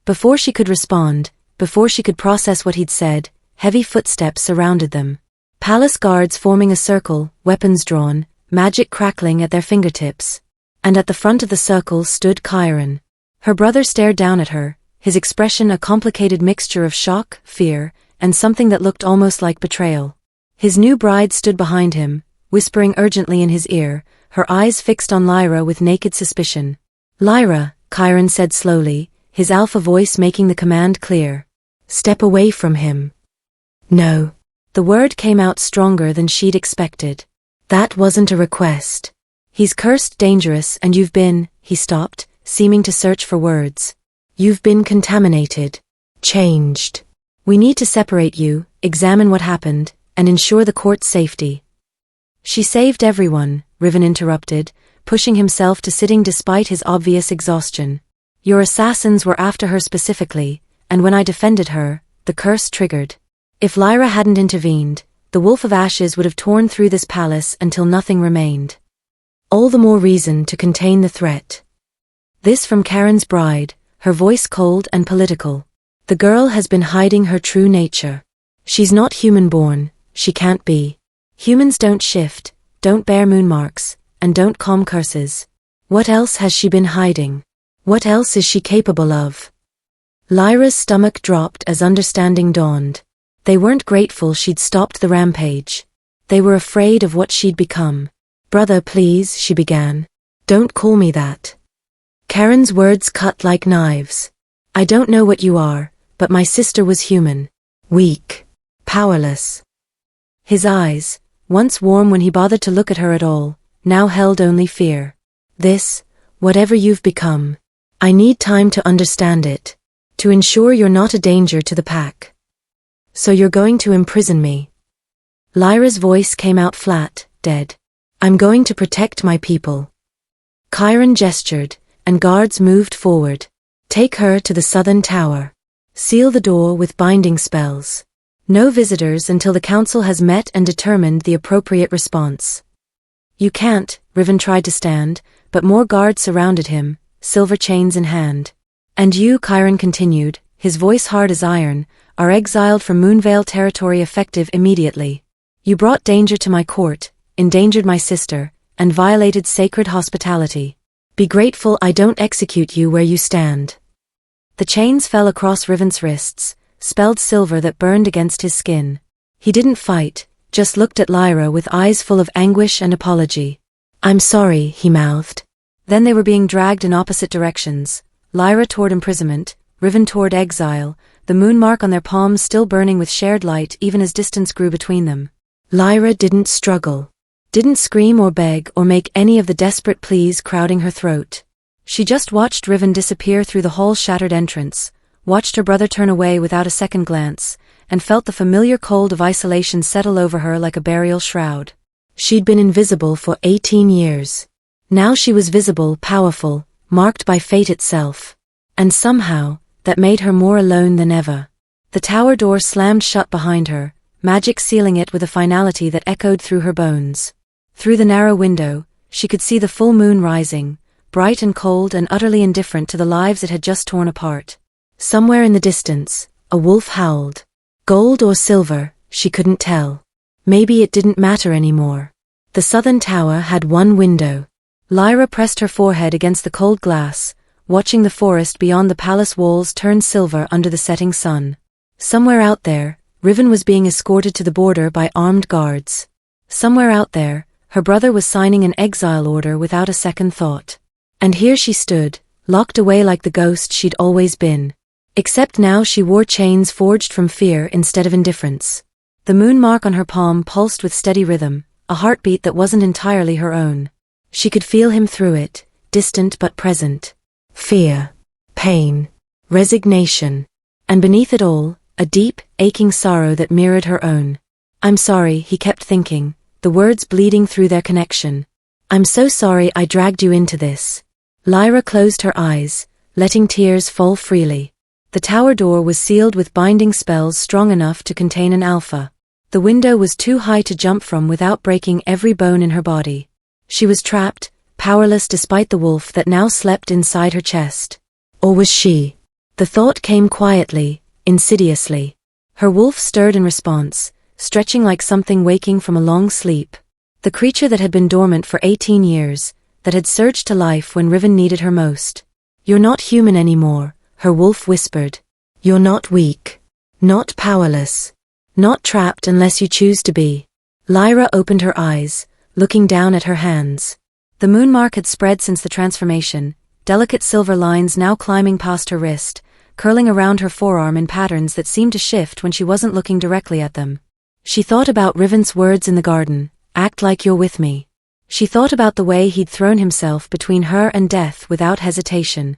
Before she could respond, Before she could process what he'd said, heavy footsteps surrounded them. Palace guards forming a circle, weapons drawn, magic crackling at their fingertips. And at the front of the circle stood Chiron. Her brother stared down at her, his expression a complicated mixture of shock, fear, and something that looked almost like betrayal. His new bride stood behind him, whispering urgently in his ear, her eyes fixed on Lyra with naked suspicion. "Lyra," Chiron said slowly, his alpha voice making the command clear. "Step away from him." "No." The word came out stronger than she'd expected. "That wasn't a request. He's cursed dangerous and you've been," he stopped, seeming to search for words. "You've been contaminated. Changed. We need to separate you, examine what happened, and ensure the court's safety." "She saved everyone," Riven interrupted, pushing himself to sitting despite his obvious exhaustion. "Your assassins were after her specifically, and when I defended her, the curse triggered. If Lyra hadn't intervened, the Wolf of Ashes would have torn through this palace until nothing remained. All the more reason to contain the threat." This from Charon's bride, her voice cold and political. "The girl has been hiding her true nature. She's not human-born, she can't be. Humans don't shift, don't bear moonmarks, and don't calm curses. What else has she been hiding? What else is she capable of?" Lyra's stomach dropped as understanding dawned. They weren't grateful she'd stopped the rampage. They were afraid of what she'd become. "Brother, please," she began. "Don't call me that." Charon's words cut like knives. "I don't know what you are, but my sister was human. Weak. Powerless." His eyes, once warm when he bothered to look at her at all, now held only fear. "This, whatever you've become, I need time to understand it, to ensure you're not a danger to the pack. So you're going to imprison me?" Lyra's voice came out flat, dead. "I'm going to protect my people." Chiron gestured, and guards moved forward. "Take her to the southern tower. Seal the door with binding spells. No visitors until the council has met and determined the appropriate response." "You can't," Riven tried to stand, but more guards surrounded him, silver chains in hand. "And you," Chiron continued, his voice hard as iron, "are exiled from Moonveil territory effective immediately. You brought danger to my court, endangered my sister, and violated sacred hospitality. Be grateful I don't execute you where you stand." The chains fell across Riven's wrists, spelled silver that burned against his skin. He didn't fight, just looked at Lyra with eyes full of anguish and apology. "I'm sorry," he mouthed. Then they were being dragged in opposite directions, Lyra toward imprisonment, Riven toward exile, the moonmark on their palms still burning with shared light even as distance grew between them. Lyra didn't struggle. Didn't scream or beg or make any of the desperate pleas crowding her throat. She just watched Riven disappear through the hall's shattered entrance, watched her brother turn away without a second glance, and felt the familiar cold of isolation settle over her like a burial shroud. She'd been invisible for 18 years. Now she was visible, powerful, marked by fate itself. And somehow, that made her more alone than ever. The tower door slammed shut behind her, magic sealing it with a finality that echoed through her bones. Through the narrow window, she could see the full moon rising, bright and cold and utterly indifferent to the lives it had just torn apart. Somewhere in the distance, a wolf howled. Gold or silver, she couldn't tell. Maybe it didn't matter anymore. The southern tower had one window. Lyra pressed her forehead against the cold glass, watching the forest beyond the palace walls turn silver under the setting sun. Somewhere out there, Riven was being escorted to the border by armed guards. Somewhere out there, her brother was signing an exile order without a second thought. And here she stood, locked away like the ghost she'd always been. Except now she wore chains forged from fear instead of indifference. The moonmark on her palm pulsed with steady rhythm, a heartbeat that wasn't entirely her own. She could feel him through it, distant but present. Fear, pain, resignation, and beneath it all, a deep, aching sorrow that mirrored her own. "I'm sorry," he kept thinking, the words bleeding through their connection. "I'm so sorry I dragged you into this." Lyra closed her eyes, letting tears fall freely. The tower door was sealed with binding spells strong enough to contain an alpha. The window was too high to jump from without breaking every bone in her body. She was trapped, powerless despite the wolf that now slept inside her chest. Or was she? The thought came quietly, insidiously. Her wolf stirred in response, stretching like something waking from a long sleep. The creature that had been dormant for 18 years, that had surged to life when Riven needed her most. "You're not human anymore," her wolf whispered. "You're not weak. Not powerless. Not trapped unless you choose to be." Lyra opened her eyes, looking down at her hands. The moonmark had spread since the transformation, delicate silver lines now climbing past her wrist, curling around her forearm in patterns that seemed to shift when she wasn't looking directly at them. She thought about Riven's words in the garden, "Act like you're with me." She thought about the way he'd thrown himself between her and death without hesitation.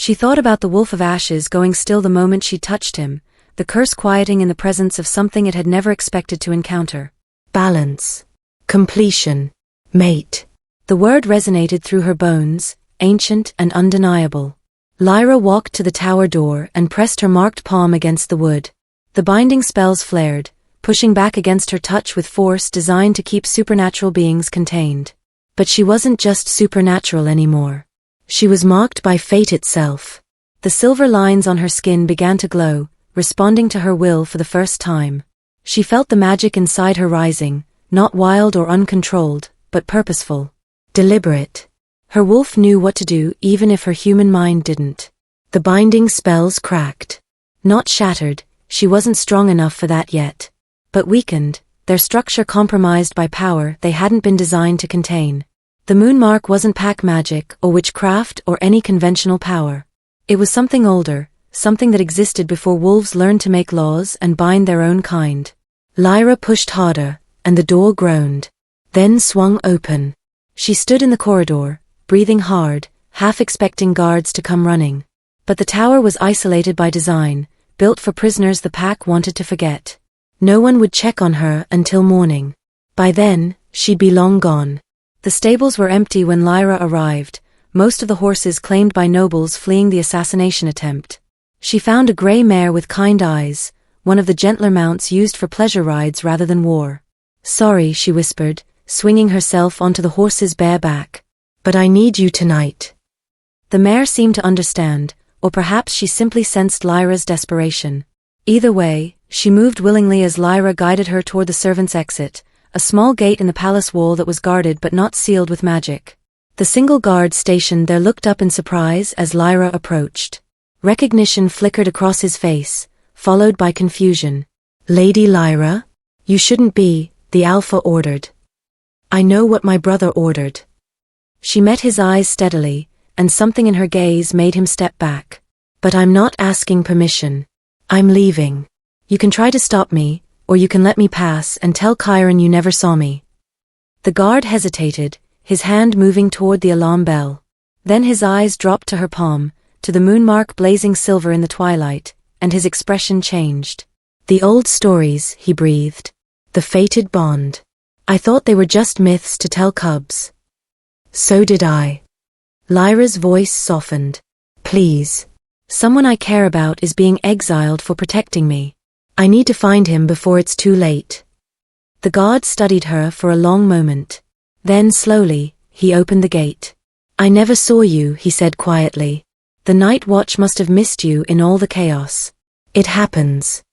She thought about the wolf of ashes going still the moment she touched him, the curse quieting in the presence of something it had never expected to encounter. Balance. Completion. Mate. The word resonated through her bones, ancient and undeniable. Lyra walked to the tower door and pressed her marked palm against the wood. The binding spells flared, pushing back against her touch with force designed to keep supernatural beings contained. But she wasn't just supernatural anymore. She was marked by fate itself. The silver lines on her skin began to glow, responding to her will for the first time. She felt the magic inside her rising, not wild or uncontrolled, but purposeful. Deliberate. Her wolf knew what to do even if her human mind didn't. The binding spells cracked. Not shattered, she wasn't strong enough for that yet. But weakened, their structure compromised by power they hadn't been designed to contain. The Moonmark wasn't pack magic or witchcraft or any conventional power. It was something older, something that existed before wolves learned to make laws and bind their own kind. Lyra pushed harder, and the door groaned. Then swung open. She stood in the corridor, breathing hard, half expecting guards to come running. But the tower was isolated by design, built for prisoners the pack wanted to forget. No one would check on her until morning. By then, she'd be long gone. The stables were empty when Lyra arrived, most of the horses claimed by nobles fleeing the assassination attempt. She found a grey mare with kind eyes, one of the gentler mounts used for pleasure rides rather than war. "Sorry," she whispered, swinging herself onto the horse's bare back. "But I need you tonight." The mare seemed to understand, or perhaps she simply sensed Lyra's desperation. Either way, she moved willingly as Lyra guided her toward the servants' exit, a small gate in the palace wall that was guarded but not sealed with magic. The single guard stationed there looked up in surprise as Lyra approached. Recognition flickered across his face, followed by confusion. "Lady Lyra? You shouldn't be," the Alpha ordered. "I know what my brother ordered." She met his eyes steadily, and something in her gaze made him step back. "But I'm not asking permission. I'm leaving. You can try to stop me, or you can let me pass and tell Chiron you never saw me." The guard hesitated, his hand moving toward the alarm bell. Then his eyes dropped to her palm, to the moonmark blazing silver in the twilight, and his expression changed. "The old stories," he breathed. "The fated bond. I thought they were just myths to tell cubs." "So did I." Lyra's voice softened. "Please. Someone I care about is being exiled for protecting me. I need to find him before it's too late." The god studied her for a long moment. Then slowly, he opened the gate. "I never saw you," he said quietly. "The night watch must have missed you in all the chaos." "It happens."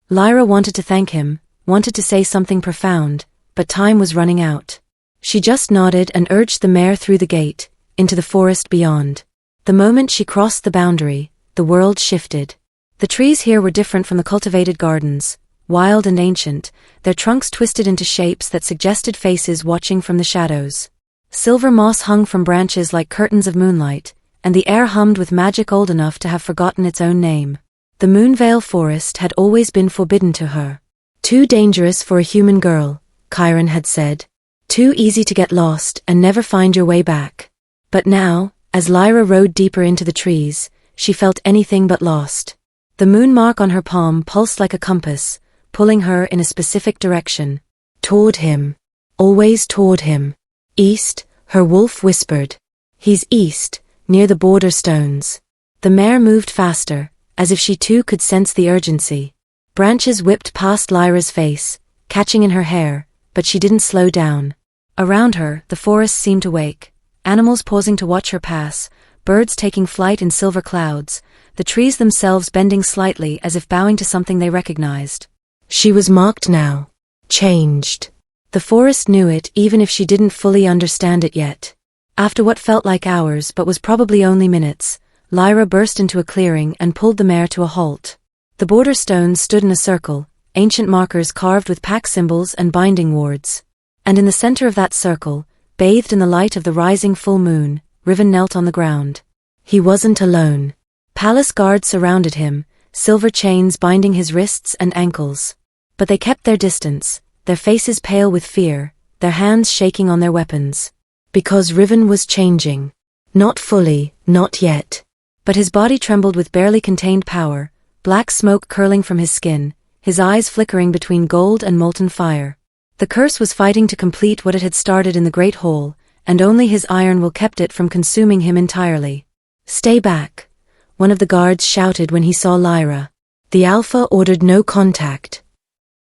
Lyra wanted to thank him, wanted to say something profound, but time was running out. She just nodded and urged the mare through the gate, into the forest beyond. The moment she crossed the boundary, the world shifted. The trees here were different from the cultivated gardens, wild and ancient, their trunks twisted into shapes that suggested faces watching from the shadows. Silver moss hung from branches like curtains of moonlight, and the air hummed with magic old enough to have forgotten its own name. The Moonveil forest had always been forbidden to her. Too dangerous for a human girl, Chiron had said. Too easy to get lost and never find your way back. But now, as Lyra rode deeper into the trees, she felt anything but lost. The moonmark on her palm pulsed like a compass, pulling her in a specific direction. Toward him. Always toward him. East, her wolf whispered. He's east, near the border stones. The mare moved faster, as if she too could sense the urgency. Branches whipped past Lyra's face, catching in her hair, but she didn't slow down. Around her, the forest seemed to wake, animals pausing to watch her pass, birds taking flight in silver clouds, the trees themselves bending slightly as if bowing to something they recognized. She was marked now. Changed. The forest knew it even if she didn't fully understand it yet. After what felt like hours but was probably only minutes, Lyra burst into a clearing and pulled the mare to a halt. The border stones stood in a circle, ancient markers carved with pact symbols and binding wards. And in the center of that circle, bathed in the light of the rising full moon, Riven knelt on the ground. He wasn't alone. Palace guards surrounded him, silver chains binding his wrists and ankles. But they kept their distance, their faces pale with fear, their hands shaking on their weapons. Because Riven was changing. Not fully, not yet. But his body trembled with barely contained power, black smoke curling from his skin, his eyes flickering between gold and molten fire. The curse was fighting to complete what it had started in the Great Hole, and only his iron will kept it from consuming him entirely. Stay back, one of the guards shouted when he saw Lyra. The Alpha ordered no contact.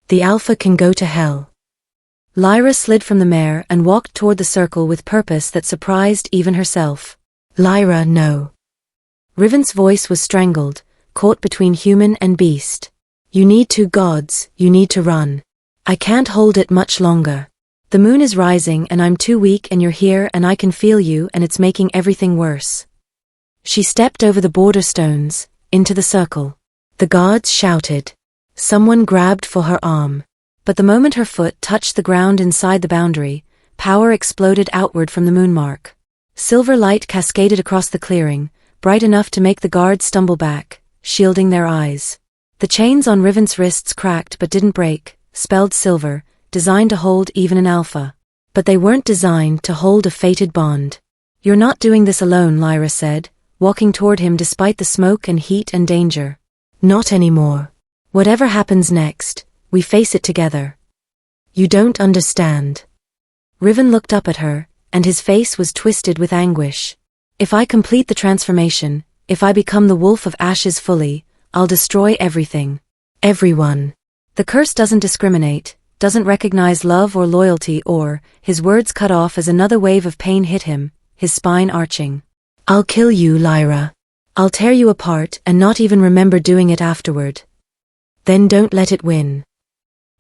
The Alpha can go to hell. Lyra slid from the mare and walked toward the circle with purpose that surprised even herself. Lyra, no. Riven's voice was strangled, caught between human and beast. You need to, gods, you need to run. I can't hold it much longer. The moon is rising and I'm too weak and you're here and I can feel you and it's making everything worse. She stepped over the border stones, into the circle. The guards shouted. Someone grabbed for her arm. But the moment her foot touched the ground inside the boundary, power exploded outward from the Moonmark. Silver light cascaded across the clearing, bright enough to make the guards stumble back, shielding their eyes. The chains on Riven's wrists cracked but didn't break, spelled silver, designed to hold even an alpha. But they weren't designed to hold a fated bond. You're not doing this alone, Lyra said, walking toward him despite the smoke and heat and danger. Not anymore. Whatever happens next, we face it together. You don't understand. Riven looked up at her, and his face was twisted with anguish. If I complete the transformation, if I become the wolf of ashes fully, I'll destroy everything. Everyone. The curse doesn't discriminate, doesn't recognize love or loyalty or, his words cut off as another wave of pain hit him, his spine arching. I'll kill you, Lyra. I'll tear you apart and not even remember doing it afterward. Then don't let it win.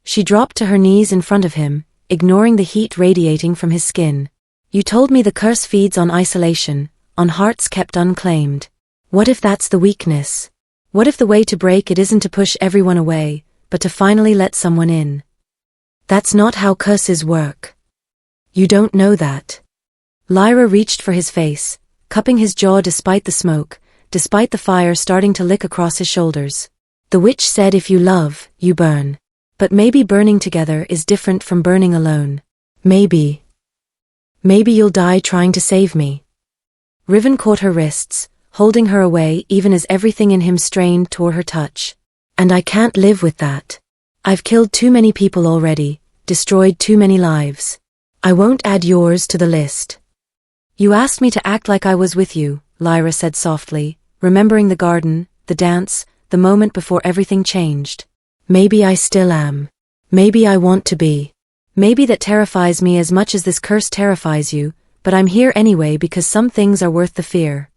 She dropped to her knees in front of him, ignoring the heat radiating from his skin. You told me the curse feeds on isolation, on hearts kept unclaimed. What if that's the weakness? What if the way to break it isn't to push everyone away, but to finally let someone in? That's not how curses work. You don't know that. Lyra reached for his face, cupping his jaw despite the smoke, despite the fire starting to lick across his shoulders. The witch said if you love, you burn. But maybe burning together is different from burning alone. Maybe. Maybe you'll die trying to save me. Riven caught her wrists, holding her away even as everything in him strained toward her touch. And I can't live with that. I've killed too many people already, destroyed too many lives. I won't add yours to the list. You asked me to act like I was with you, Lyra said softly, remembering the garden, the dance, the moment before everything changed. Maybe I still am. Maybe I want to be. Maybe that terrifies me as much as this curse terrifies you, but I'm here anyway because some things are worth the fear.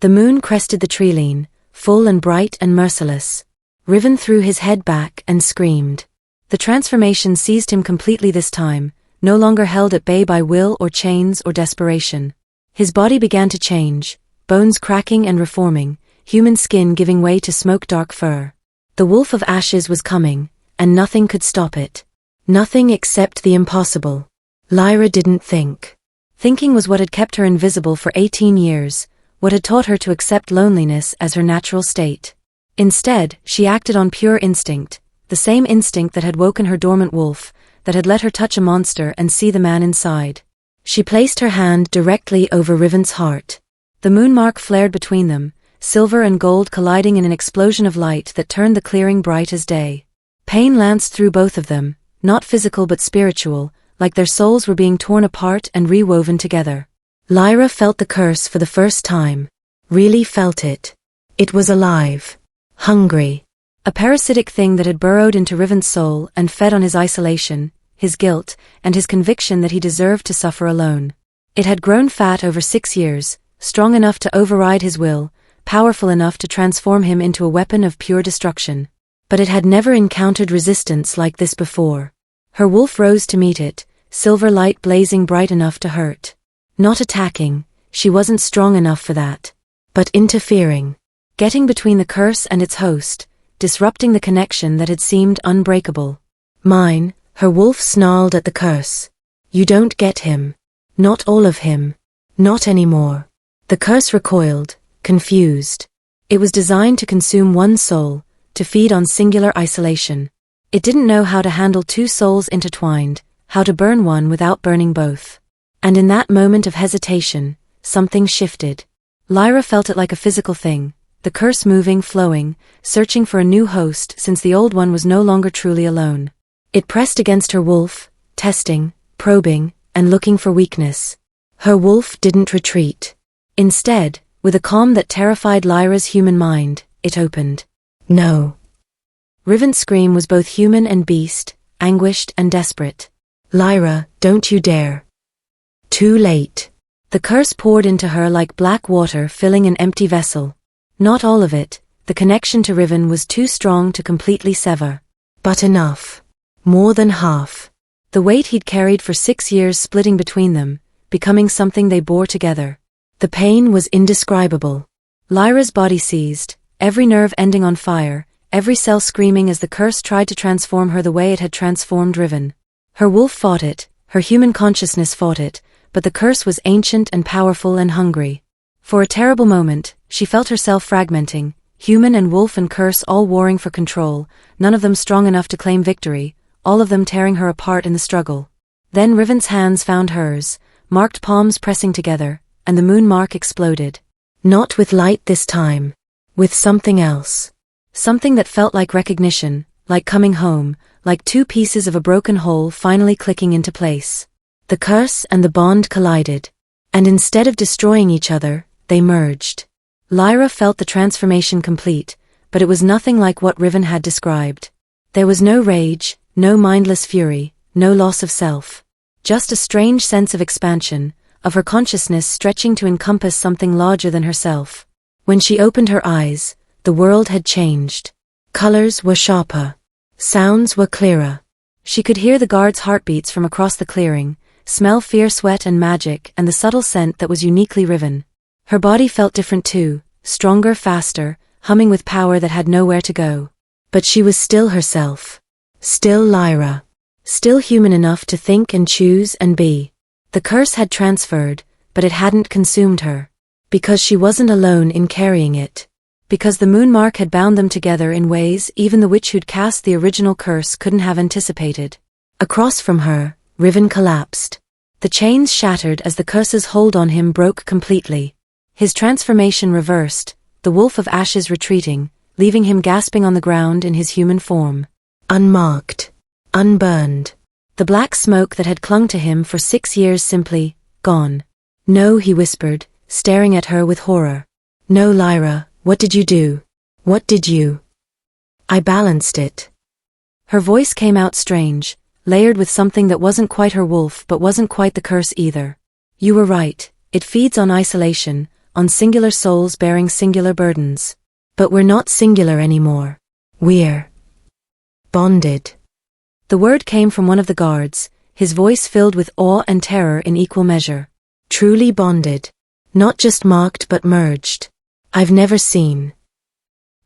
The moon crested the treeline, full and bright and merciless. Riven threw his head back and screamed. The transformation seized him completely this time, no longer held at bay by will or chains or desperation. His body began to change, bones cracking and reforming, human skin giving way to smoke-dark fur. The wolf of ashes was coming, and nothing could stop it. Nothing except the impossible. Lyra didn't think. Thinking was what had kept her invisible for 18 years, what had taught her to accept loneliness as her natural state. Instead, she acted on pure instinct, the same instinct that had woken her dormant wolf, that had let her touch a monster and see the man inside. She placed her hand directly over Riven's heart. The Moonmark flared between them, silver and gold colliding in an explosion of light that turned the clearing bright as day. Pain lanced through both of them, not physical but spiritual, like their souls were being torn apart and rewoven together. Lyra felt the curse for the first time. Really felt it. It was alive. Hungry. A parasitic thing that had burrowed into Riven's soul and fed on his isolation, his guilt, and his conviction that he deserved to suffer alone. It had grown fat over 6 years, strong enough to override his will, powerful enough to transform him into a weapon of pure destruction. But it had never encountered resistance like this before. Her wolf rose to meet it, silver light blazing bright enough to hurt. Not attacking, she wasn't strong enough for that. But interfering. Getting between the curse and its host, disrupting the connection that had seemed unbreakable. Mine, her wolf snarled at the curse. You don't get him. Not all of him. Not anymore. The curse recoiled, confused. It was designed to consume one soul, to feed on singular isolation. It didn't know how to handle two souls intertwined, how to burn one without burning both. And in that moment of hesitation, something shifted. Lyra felt it like a physical thing, the curse moving, flowing, searching for a new host since the old one was no longer truly alone. It pressed against her wolf, testing, probing, and looking for weakness. Her wolf didn't retreat. Instead, with a calm that terrified Lyra's human mind, it opened. No. Riven's scream was both human and beast, anguished and desperate. Lyra, don't you dare. Too late. The curse poured into her like black water filling an empty vessel. Not all of it, the connection to Riven was too strong to completely sever. But enough. More than half. The weight he'd carried for 6 years splitting between them, becoming something they bore together. The pain was indescribable. Lyra's body seized, every nerve ending on fire, every cell screaming as the curse tried to transform her the way it had transformed Riven. Her wolf fought it, her human consciousness fought it, but the curse was ancient and powerful and hungry. For a terrible moment, she felt herself fragmenting, human and wolf and curse all warring for control, none of them strong enough to claim victory, all of them tearing her apart in the struggle. Then Riven's hands found hers, marked palms pressing together, and the Moonmark exploded. Not with light this time. With something else. Something that felt like recognition, like coming home, like two pieces of a broken whole finally clicking into place. The curse and the bond collided. And instead of destroying each other, they merged. Lyra felt the transformation complete, but it was nothing like what Riven had described. There was no rage, no mindless fury, no loss of self. Just a strange sense of expansion, of her consciousness stretching to encompass something larger than herself. When she opened her eyes, the world had changed. Colors were sharper. Sounds were clearer. She could hear the guards' heartbeats from across the clearing, smell fear, sweat and magic and the subtle scent that was uniquely Riven. Her body felt different too, stronger, faster, humming with power that had nowhere to go. But she was still herself. Still Lyra. Still human enough to think and choose and be. The curse had transferred, but it hadn't consumed her. Because she wasn't alone in carrying it. Because the Moonmark had bound them together in ways even the witch who'd cast the original curse couldn't have anticipated. Across from her, Riven collapsed. The chains shattered as the curse's hold on him broke completely. His transformation reversed, the wolf of ashes retreating, leaving him gasping on the ground in his human form. Unmarked. Unburned. The black smoke that had clung to him for 6 years simply, gone. No, he whispered, staring at her with horror. No, Lyra, what did you do? What did you? I balanced it. Her voice came out strange, layered with something that wasn't quite her wolf but wasn't quite the curse either. You were right, it feeds on isolation, on singular souls bearing singular burdens. But we're not singular anymore. We're bonded. The word came from one of the guards, his voice filled with awe and terror in equal measure. Truly bonded. Not just marked but merged. I've never seen.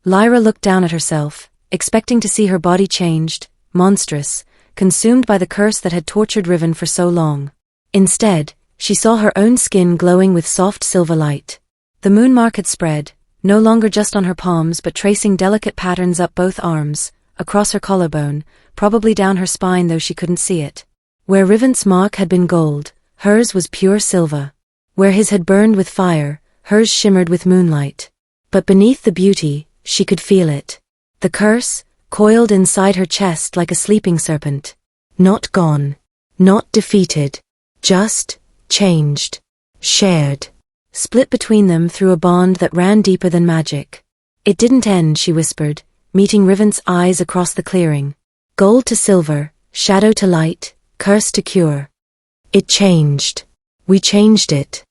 Lyra looked down at herself, expecting to see her body changed, monstrous, consumed by the curse that had tortured Riven for so long. Instead, she saw her own skin glowing with soft silver light. The Moonmark had spread, no longer just on her palms but tracing delicate patterns up both arms, across her collarbone, probably down her spine though she couldn't see it. Where Riven's mark had been gold, hers was pure silver. Where his had burned with fire, hers shimmered with moonlight. But beneath the beauty, she could feel it. The curse, coiled inside her chest like a sleeping serpent. Not gone. Not defeated. Just changed. Shared. Split between them through a bond that ran deeper than magic. It didn't end, she whispered, meeting Riven's eyes across the clearing. Gold to silver, shadow to light, curse to cure. It changed. We changed it.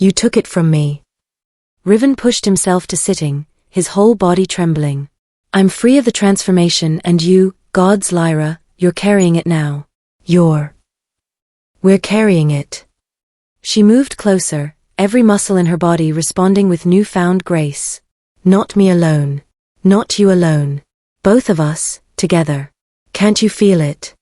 You took it from me. Riven pushed himself to sitting, his whole body trembling. I'm free of the transformation and you, God's Lyra, you're carrying it now. We're carrying it. She moved closer, every muscle in her body responding with newfound grace. Not me alone. Not you alone. Both of us, together. Can't you feel it?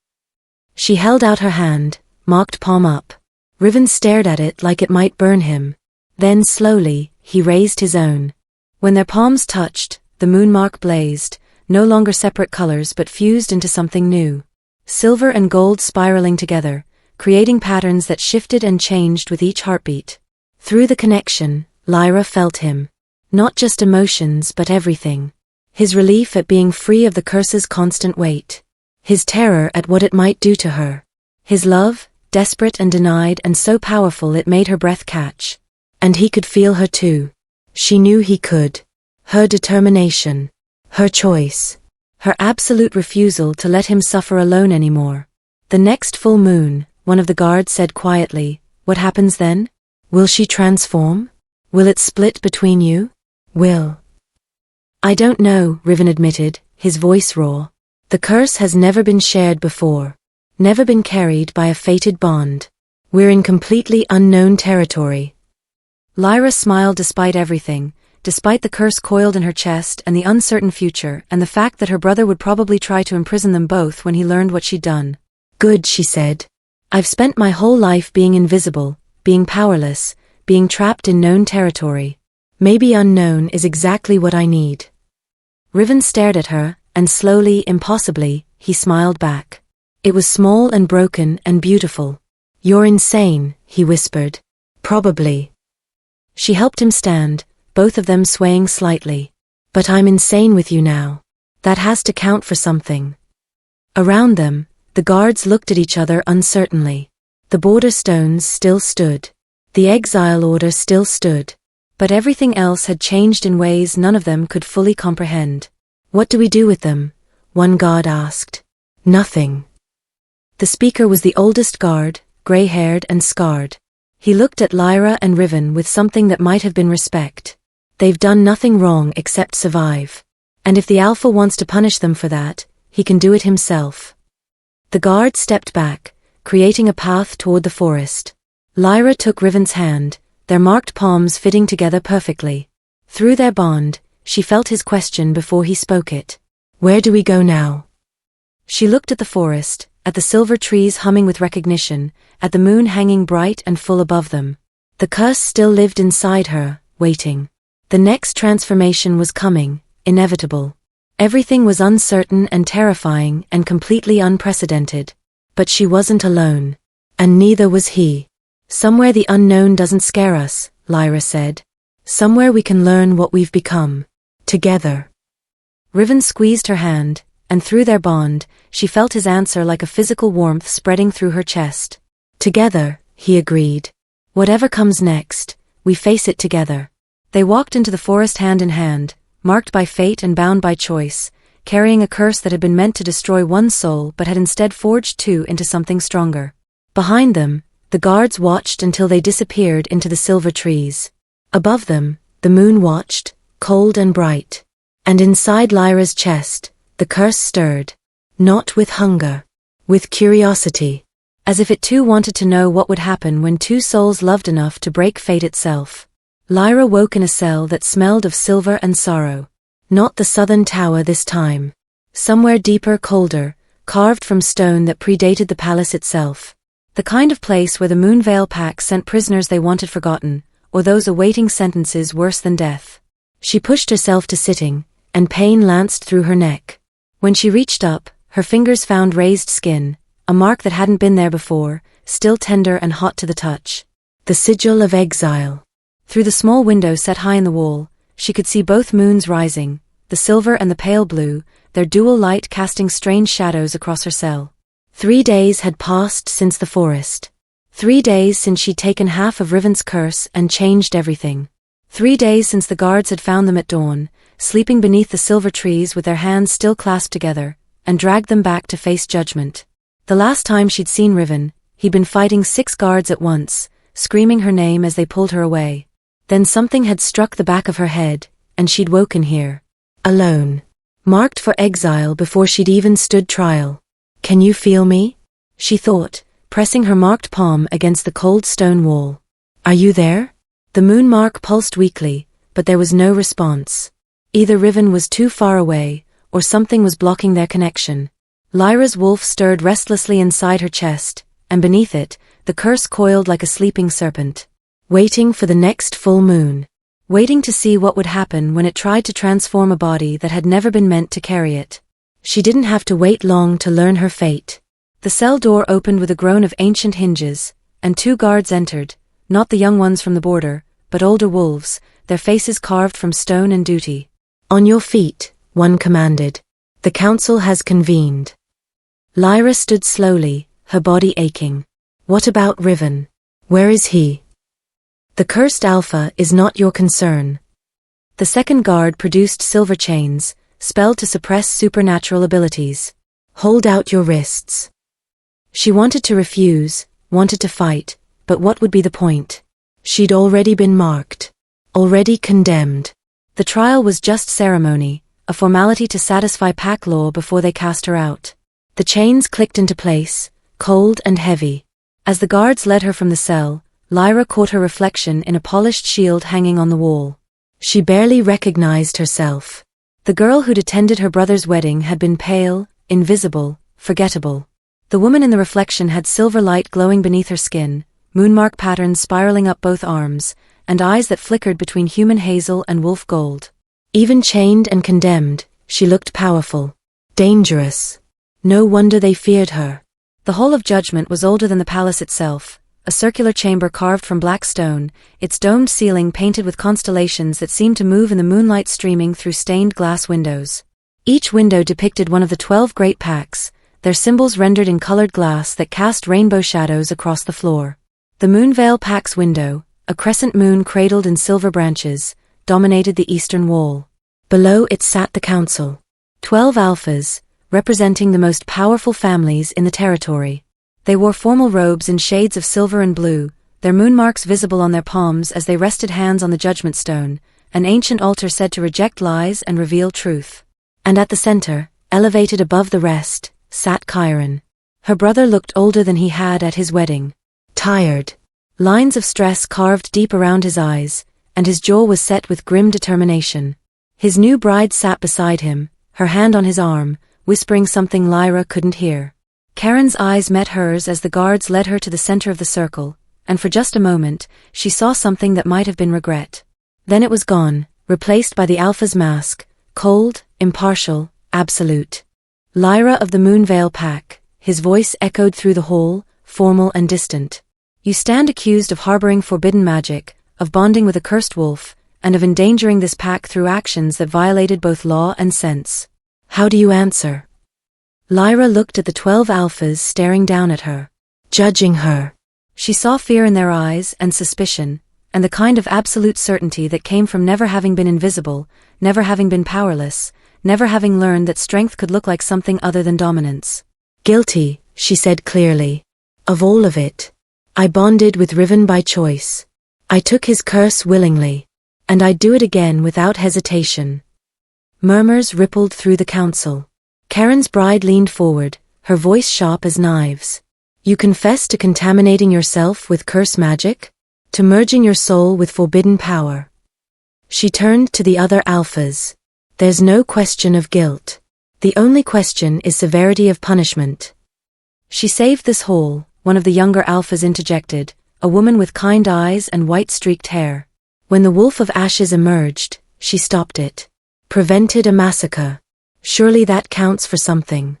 She held out her hand, marked palm up. Riven stared at it like it might burn him. Then slowly, he raised his own. When their palms touched, the moonmark blazed, no longer separate colors but fused into something new. Silver and gold spiraling together, creating patterns that shifted and changed with each heartbeat. Through the connection, Lyra felt him. Not just emotions but everything. His relief at being free of the curse's constant weight. His terror at what it might do to her. His love, desperate and denied and so powerful it made her breath catch. And he could feel her too. She knew he could. Her determination. Her choice. Her absolute refusal to let him suffer alone anymore. The next full moon, one of the guards said quietly, what happens then? Will she transform? Will it split between you? I don't know, Riven admitted, his voice raw. The curse has never been shared before. Never been carried by a fated bond. We're in completely unknown territory. Lyra smiled despite everything, despite the curse coiled in her chest and the uncertain future and the fact that her brother would probably try to imprison them both when he learned what she'd done. Good, she said. I've spent my whole life being invisible, being powerless, being trapped in known territory. Maybe unknown is exactly what I need. Riven stared at her, and slowly, impossibly, he smiled back. It was small and broken and beautiful. You're insane, he whispered. Probably. She helped him stand, both of them swaying slightly. But I'm insane with you now. That has to count for something. Around them, the guards looked at each other uncertainly. The border stones still stood. The exile order still stood. But everything else had changed in ways none of them could fully comprehend. What do we do with them? One guard asked. Nothing. The speaker was the oldest guard, gray-haired and scarred. He looked at Lyra and Riven with something that might have been respect. They've done nothing wrong except survive. And if the Alpha wants to punish them for that, he can do it himself. The guard stepped back, creating a path toward the forest. Lyra took Riven's hand, their marked palms fitting together perfectly. Through their bond, she felt his question before he spoke it. Where do we go now? She looked at the forest, at the silver trees humming with recognition, at the moon hanging bright and full above them. The curse still lived inside her, waiting. The next transformation was coming, inevitable. Everything was uncertain and terrifying and completely unprecedented. But she wasn't alone. And neither was he. Somewhere the unknown doesn't scare us, Lyra said. Somewhere we can learn what we've become. Together. Riven squeezed her hand, and through their bond, she felt his answer like a physical warmth spreading through her chest. Together, he agreed. Whatever comes next, we face it together. They walked into the forest hand in hand, marked by fate and bound by choice, carrying a curse that had been meant to destroy one soul but had instead forged two into something stronger. Behind them, the guards watched until they disappeared into the silver trees. Above them, the moon watched, cold and bright. And inside Lyra's chest, the curse stirred. Not with hunger. With curiosity. As if it too wanted to know what would happen when two souls loved enough to break fate itself. Lyra woke in a cell that smelled of silver and sorrow. Not the southern tower this time. Somewhere deeper, colder, carved from stone that predated the palace itself. The kind of place where the Moonveil pact sent prisoners they wanted forgotten, or those awaiting sentences worse than death. She pushed herself to sitting, and pain lanced through her neck. When she reached up, her fingers found raised skin, a mark that hadn't been there before, still tender and hot to the touch. The sigil of exile. Through the small window set high in the wall, she could see both moons rising, the silver and the pale blue, their dual light casting strange shadows across her cell. 3 days had passed since the forest. 3 days since she'd taken half of Riven's curse and changed everything. 3 days since the guards had found them at dawn, sleeping beneath the silver trees with their hands still clasped together, and dragged them back to face judgment. The last time she'd seen Riven, he'd been fighting 6 guards at once, screaming her name as they pulled her away. Then something had struck the back of her head, and she'd woken here. Alone. Marked for exile before she'd even stood trial. "Can you feel me?" she thought, pressing her marked palm against the cold stone wall. "Are you there?" The Moonmark pulsed weakly, but there was no response. Either Riven was too far away, or something was blocking their connection. Lyra's wolf stirred restlessly inside her chest, and beneath it, the curse coiled like a sleeping serpent. Waiting for the next full moon. Waiting to see what would happen when it tried to transform a body that had never been meant to carry it. She didn't have to wait long to learn her fate. The cell door opened with a groan of ancient hinges, and 2 guards entered, not the young ones from the border, but older wolves, their faces carved from stone and duty. "On your feet," one commanded. "The council has convened." Lyra stood slowly, her body aching. "What about Riven? Where is he?" "The cursed Alpha is not your concern." The second guard produced silver chains, spelled to suppress supernatural abilities. "Hold out your wrists." She wanted to refuse, wanted to fight, but what would be the point? She'd already been marked. Already condemned. The trial was just ceremony, a formality to satisfy pact law before they cast her out. The chains clicked into place, cold and heavy. As the guards led her from the cell, Lyra caught her reflection in a polished shield hanging on the wall. She barely recognized herself. The girl who'd attended her brother's wedding had been pale, invisible, forgettable. The woman in the reflection had silver light glowing beneath her skin, moonmark patterns spiraling up both arms, and eyes that flickered between human hazel and wolf gold. Even chained and condemned, she looked powerful. Dangerous. No wonder they feared her. The Hall of Judgment was older than the palace itself, a circular chamber carved from black stone, its domed ceiling painted with constellations that seemed to move in the moonlight streaming through stained glass windows. Each window depicted one of the 12 great pacts, their symbols rendered in colored glass that cast rainbow shadows across the floor. The Moonveil Pact's window, a crescent moon cradled in silver branches, dominated the eastern wall. Below it sat the council. 12 alphas, representing the most powerful families in the territory. They wore formal robes in shades of silver and blue, their moonmarks visible on their palms as they rested hands on the judgment stone, an ancient altar said to reject lies and reveal truth. And at the center, elevated above the rest, sat Chiron. Her brother looked older than he had at his wedding. Tired. Lines of stress carved deep around his eyes, and his jaw was set with grim determination. His new bride sat beside him, her hand on his arm, whispering something Lyra couldn't hear. Charon's eyes met hers as the guards led her to the center of the circle, and for just a moment, she saw something that might have been regret. Then it was gone, replaced by the Alpha's mask, cold, impartial, absolute. Lyra of the Moonveil Pact, his voice echoed through the hall, formal and distant. You stand accused of harboring forbidden magic, of bonding with a cursed wolf, and of endangering this pact through actions that violated both law and sense. How do you answer? Lyra looked at the 12 alphas staring down at her, judging her. She saw fear in their eyes and suspicion, and the kind of absolute certainty that came from never having been invisible, never having been powerless, never having learned that strength could look like something other than dominance. Guilty, she said clearly. Of all of it. I bonded with Riven by choice. I took his curse willingly. And I'd do it again without hesitation. Murmurs rippled through the council. Charon's bride leaned forward, her voice sharp as knives. You confess to contaminating yourself with curse magic? To merging your soul with forbidden power? She turned to the other alphas. There's no question of guilt. The only question is severity of punishment. She saved this hall, one of the younger alphas interjected, a woman with kind eyes and white-streaked hair. When the Wolf of Ashes emerged, she stopped it. Prevented a massacre. Surely that counts for something.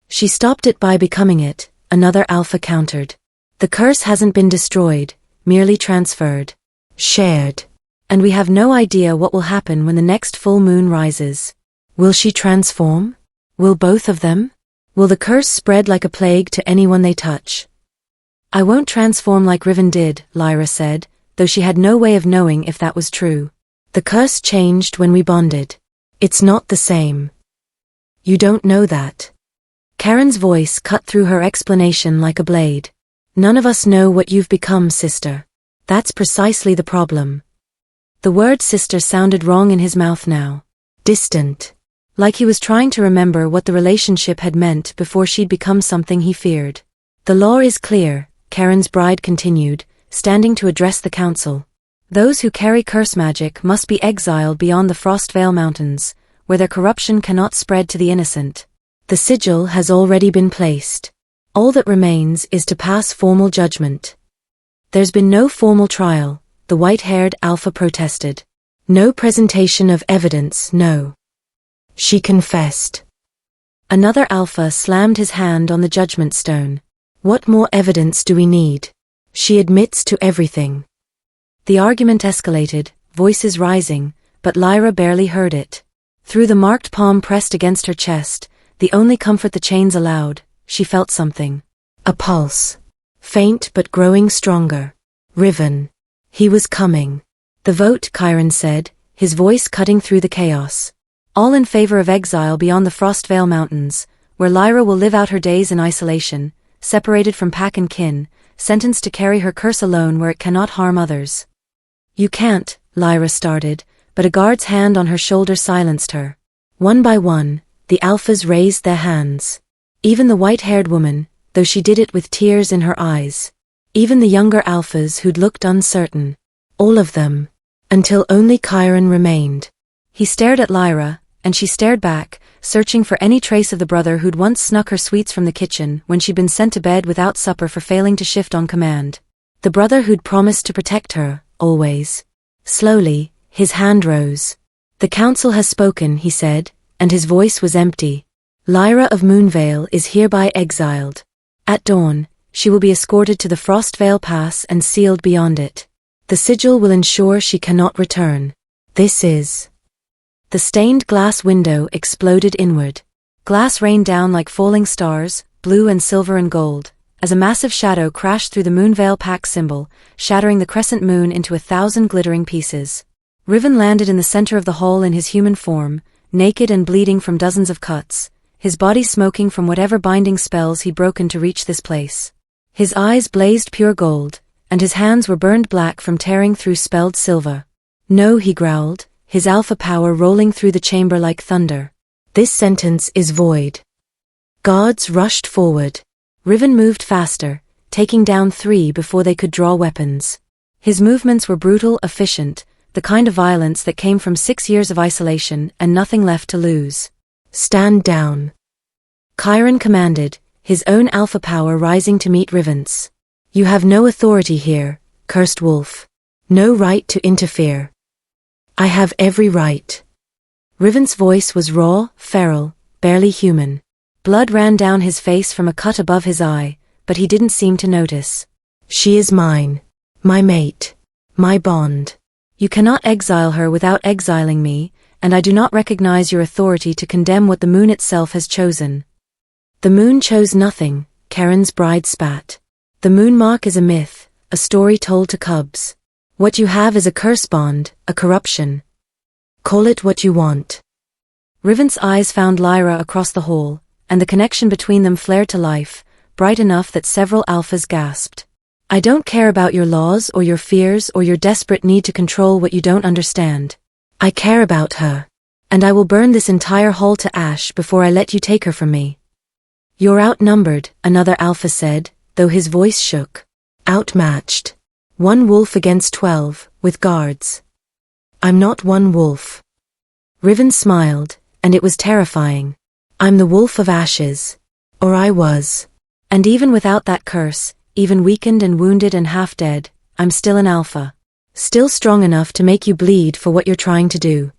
She stopped it by becoming it, another alpha countered. The curse hasn't been destroyed, merely transferred. Shared. And we have no idea what will happen when the next full moon rises. Will she transform? Will both of them? Will the curse spread like a plague to anyone they touch? I won't transform like Riven did, Lyra said, though she had no way of knowing if that was true. The curse changed when we bonded. It's not the same. You don't know that. Charon's voice cut through her explanation like a blade. None of us know what you've become, sister. That's precisely the problem. The word sister sounded wrong in his mouth now. Distant. Like he was trying to remember what the relationship had meant before she'd become something he feared. The law is clear, Karen's bride continued, standing to address the council. Those who carry curse magic must be exiled beyond the Frostveil Mountains, where their corruption cannot spread to the innocent. The sigil has already been placed. All that remains is to pass formal judgment. There's been no formal trial, the white-haired Alpha protested. No presentation of evidence, no. She confessed. Another Alpha slammed his hand on the judgment stone. What more evidence do we need? She admits to everything. The argument escalated, voices rising, but Lyra barely heard it. Through the marked palm pressed against her chest, the only comfort the chains allowed, she felt something. A pulse. Faint but growing stronger. Riven. He was coming. The vote, Chiron said, his voice cutting through the chaos. All in favor of exile beyond the Frostveil Mountains, where Lyra will live out her days in isolation, separated from pack and kin, sentenced to carry her curse alone where it cannot harm others. You can't, Lyra started, but a guard's hand on her shoulder silenced her. One by one, the Alphas raised their hands. Even the white-haired woman, though she did it with tears in her eyes. Even the younger Alphas who'd looked uncertain. All of them. Until only Chiron remained. He stared at Lyra, and she stared back, searching for any trace of the brother who'd once snuck her sweets from the kitchen when she'd been sent to bed without supper for failing to shift on command. The brother who'd promised to protect her, always. Slowly, his hand rose. The council has spoken, he said, and his voice was empty. Lyra of Moonveil is hereby exiled. At dawn, she will be escorted to the Frostveil Pass and sealed beyond it. The sigil will ensure she cannot return. This is... The stained glass window exploded inward. Glass rained down like falling stars, blue and silver and gold, as a massive shadow crashed through the Moonveil pact symbol, shattering the crescent moon into 1,000 glittering pieces. Riven landed in the center of the hall in his human form, naked and bleeding from dozens of cuts, his body smoking from whatever binding spells he'd broken to reach this place. His eyes blazed pure gold, and his hands were burned black from tearing through spelled silver. No, he growled, his alpha power rolling through the chamber like thunder. This sentence is void. Guards rushed forward. Riven moved faster, taking down 3 before they could draw weapons. His movements were brutal, efficient, the kind of violence that came from 6 years of isolation and nothing left to lose. Stand down. Chiron commanded, his own alpha power rising to meet Riven's. You have no authority here, cursed wolf. No right to interfere. I have every right. Riven's voice was raw, feral, barely human. Blood ran down his face from a cut above his eye, but he didn't seem to notice. She is mine. My mate. My bond. You cannot exile her without exiling me, and I do not recognize your authority to condemn what the moon itself has chosen. The moon chose nothing, Karen's bride spat. The Moonmark is a myth, a story told to cubs. What you have is a curse bond, a corruption. Call it what you want. Riven's eyes found Lyra across the hall, and the connection between them flared to life, bright enough that several alphas gasped. I don't care about your laws or your fears or your desperate need to control what you don't understand. I care about her. And I will burn this entire hall to ash before I let you take her from me. You're outnumbered, another alpha said, though his voice shook. Outmatched. 1 wolf against 12, with guards. I'm not 1 wolf. Riven smiled, and it was terrifying. I'm the wolf of ashes. Or I was. And even without that curse, even weakened and wounded and half dead, I'm still an alpha. Still strong enough to make you bleed for what you're trying to do.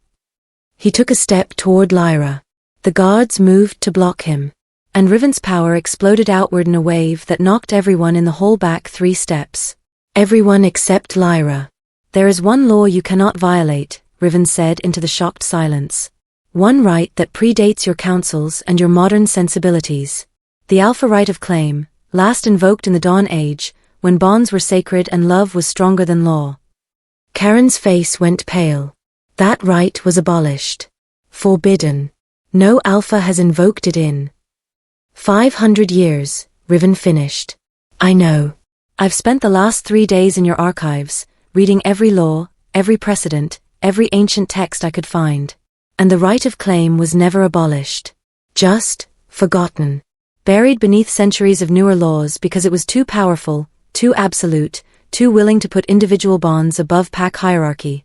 He took a step toward Lyra. The guards moved to block him. And Riven's power exploded outward in a wave that knocked everyone in the hall back 3 steps. Everyone except Lyra. There is one law you cannot violate, Riven said into the shocked silence. One right that predates your councils and your modern sensibilities. The alpha right of claim, last invoked in the Dawn Age, when bonds were sacred and love was stronger than law. Karen's face went pale. That right was abolished. Forbidden. No alpha has invoked it in 500 years, Riven finished. I know. I've spent the last 3 days in your archives, reading every law, every precedent, every ancient text I could find. And the right of claim was never abolished. Just forgotten. Buried beneath centuries of newer laws because it was too powerful, too absolute, too willing to put individual bonds above pack hierarchy.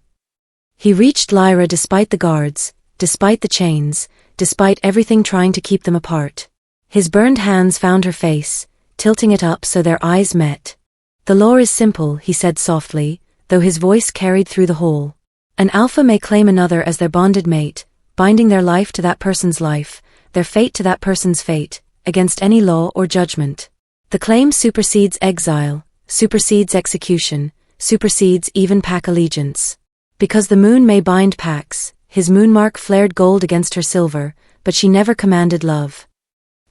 He reached Lyra despite the guards, despite the chains, despite everything trying to keep them apart. His burned hands found her face, tilting it up so their eyes met. The law is simple, he said softly, though his voice carried through the hall. An alpha may claim another as their bonded mate, binding their life to that person's life, their fate to that person's fate, against any law or judgment. The claim supersedes exile, supersedes execution, supersedes even pack allegiance. Because the moon may bind packs, his moonmark flared gold against her silver, but she never commanded love.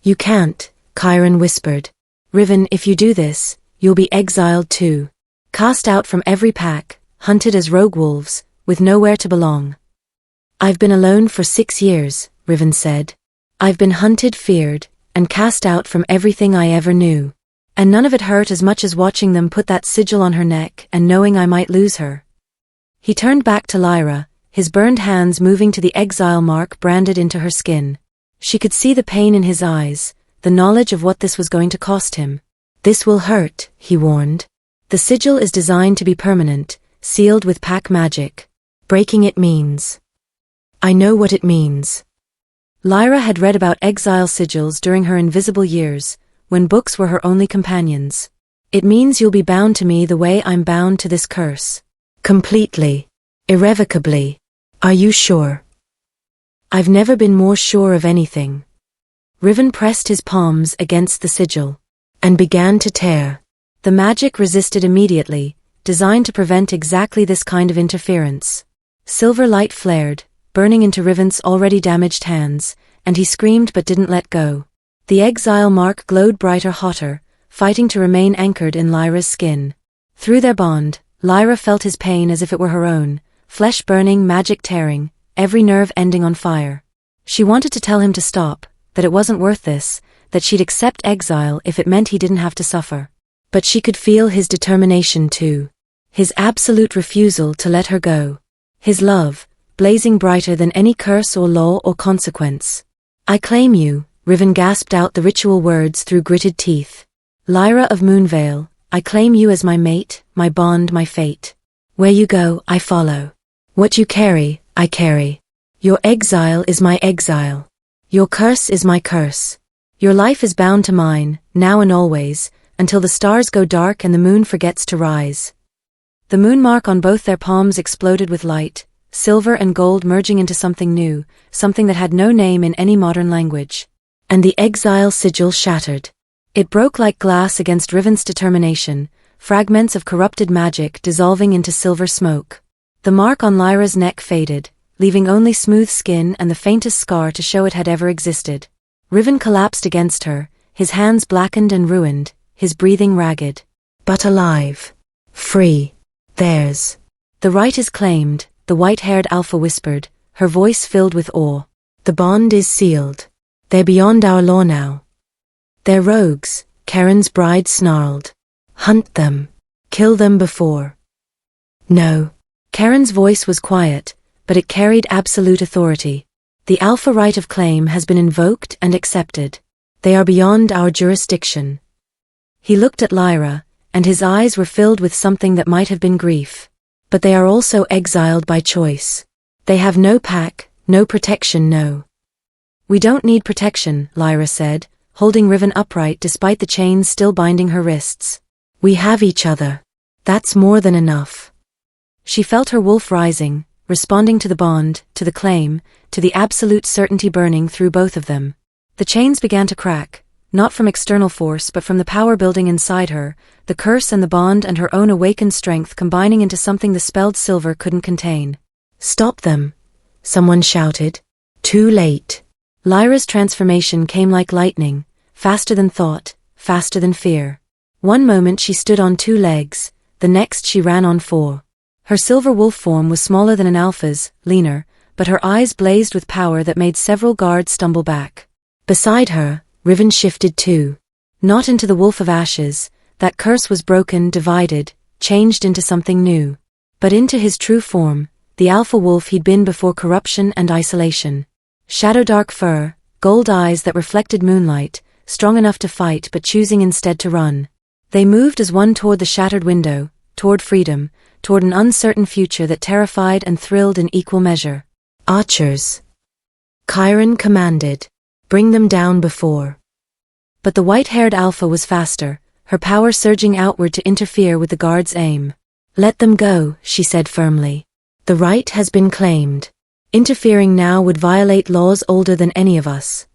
You can't, Chiron whispered. Riven, if you do this, you'll be exiled too. Cast out from every pack, hunted as rogue wolves, with nowhere to belong. I've been alone for 6 years, Riven said. I've been hunted, feared, and cast out from everything I ever knew. And none of it hurt as much as watching them put that sigil on her neck and knowing I might lose her. He turned back to Lyra, his burned hands moving to the exile mark branded into her skin. She could see the pain in his eyes, the knowledge of what this was going to cost him. This will hurt, he warned. The sigil is designed to be permanent, sealed with pack magic. Breaking it means. I know what it means. Lyra had read about exile sigils during her invisible years, when books were her only companions. It means you'll be bound to me the way I'm bound to this curse. Completely. Irrevocably. Are you sure? I've never been more sure of anything. Riven pressed his palms against the sigil, and began to tear. The magic resisted immediately, designed to prevent exactly this kind of interference. Silver light flared, burning into Riven's already damaged hands, and he screamed but didn't let go. The exile mark glowed brighter, hotter, fighting to remain anchored in Lyra's skin. Through their bond, Lyra felt his pain as if it were her own, flesh burning, magic tearing, every nerve ending on fire. She wanted to tell him to stop, that it wasn't worth this, that she'd accept exile if it meant he didn't have to suffer. But she could feel his determination too. His absolute refusal to let her go. His love, blazing brighter than any curse or law or consequence. I claim you, Riven gasped out the ritual words through gritted teeth. Lyra of Moonveil, I claim you as my mate, my bond, my fate. Where you go, I follow. What you carry, I carry. Your exile is my exile. Your curse is my curse. Your life is bound to mine, now and always, until the stars go dark and the moon forgets to rise. The moonmark on both their palms exploded with light, silver and gold merging into something new, something that had no name in any modern language. And the exile sigil shattered. It broke like glass against Riven's determination, fragments of corrupted magic dissolving into silver smoke. The mark on Lyra's neck faded, leaving only smooth skin and the faintest scar to show it had ever existed. Riven collapsed against her, his hands blackened and ruined, his breathing ragged. But alive. Free. Theirs. The right is claimed, the white-haired alpha whispered, her voice filled with awe. The bond is sealed. They're beyond our law now. They're rogues, Charon's bride snarled. Hunt them. Kill them before. No. Charon's voice was quiet, but it carried absolute authority. The alpha right of claim has been invoked and accepted. They are beyond our jurisdiction. He looked at Lyra, and his eyes were filled with something that might have been grief. But they are also exiled by choice. They have no pack, no protection, no. We don't need protection, Lyra said, holding Riven upright despite the chains still binding her wrists. We have each other. That's more than enough. She felt her wolf rising, responding to the bond, to the claim, to the absolute certainty burning through both of them. The chains began to crack, not from external force but from the power building inside her, the curse and the bond and her own awakened strength combining into something the spelled silver couldn't contain. Stop them, someone shouted. Too late. Lyra's transformation came like lightning, faster than thought, faster than fear. One moment she stood on 2 legs, the next she ran on 4. Her silver wolf form was smaller than an alpha's, leaner, but her eyes blazed with power that made several guards stumble back. Beside her, Riven shifted too. Not into the wolf of ashes, that curse was broken, divided, changed into something new. But into his true form, the alpha wolf he'd been before corruption and isolation. Shadow dark fur, gold eyes that reflected moonlight, strong enough to fight but choosing instead to run. They moved as one toward the shattered window, toward freedom, toward an uncertain future that terrified and thrilled in equal measure. Archers, Chiron commanded. Bring them down before. But the white-haired alpha was faster, her power surging outward to interfere with the guard's aim. Let them go, she said firmly. The right has been claimed. Interfering now would violate laws older than any of us.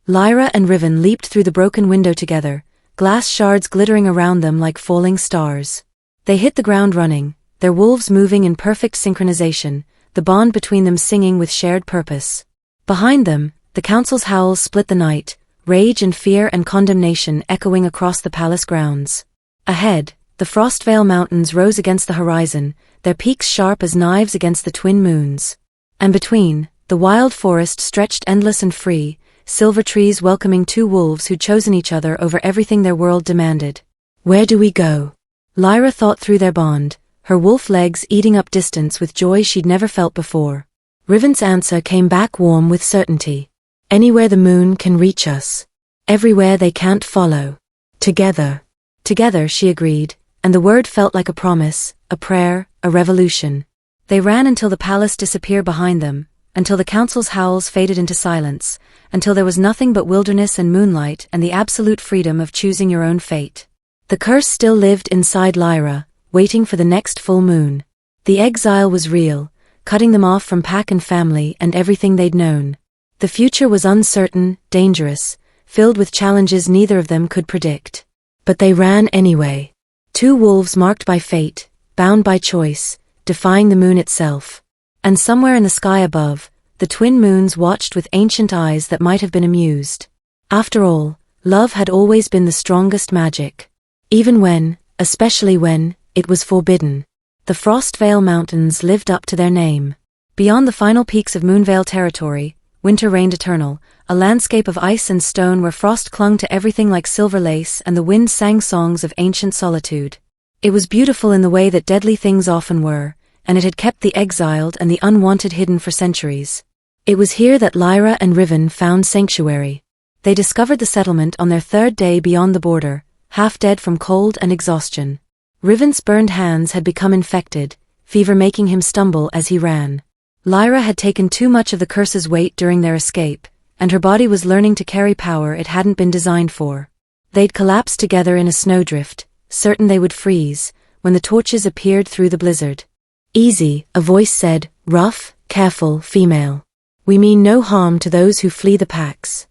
Lyra and Riven leaped through the broken window together, glass shards glittering around them like falling stars. They hit the ground running, their wolves moving in perfect synchronization, the bond between them singing with shared purpose. Behind them, the council's howls split the night, rage and fear and condemnation echoing across the palace grounds. Ahead, the Frostveil Mountains rose against the horizon, their peaks sharp as knives against the twin moons. And between, the wild forest stretched endless and free, silver trees welcoming two wolves who'd chosen each other over everything their world demanded. Where do we go? Lyra thought through their bond, her wolf legs eating up distance with joy she'd never felt before. Riven's answer came back warm with certainty. Anywhere the moon can reach us. Everywhere they can't follow. Together. Together, she agreed, and the word felt like a promise, a prayer, a revolution. They ran until the palace disappeared behind them, until the council's howls faded into silence, until there was nothing but wilderness and moonlight and the absolute freedom of choosing your own fate. The curse still lived inside Lyra, waiting for the next full moon. The exile was real, cutting them off from pack and family and everything they'd known. The future was uncertain, dangerous, filled with challenges neither of them could predict. But they ran anyway. Two wolves marked by fate, bound by choice, defying the moon itself. And somewhere in the sky above, the twin moons watched with ancient eyes that might have been amused. After all, love had always been the strongest magic. Even when, especially when, it was forbidden. The Frostveil Mountains lived up to their name. Beyond the final peaks of Moonveil territory, winter reigned eternal, a landscape of ice and stone where frost clung to everything like silver lace and the wind sang songs of ancient solitude. It was beautiful in the way that deadly things often were, and it had kept the exiled and the unwanted hidden for centuries. It was here that Lyra and Riven found sanctuary. They discovered the settlement on their third day beyond the border, half dead from cold and exhaustion. Riven's burned hands had become infected, fever making him stumble as he ran. Lyra had taken too much of the curse's weight during their escape, and her body was learning to carry power it hadn't been designed for. They'd collapsed together in a snowdrift, certain they would freeze, when the torches appeared through the blizzard. Easy, a voice said, rough, careful, female. We mean no harm to those who flee the packs.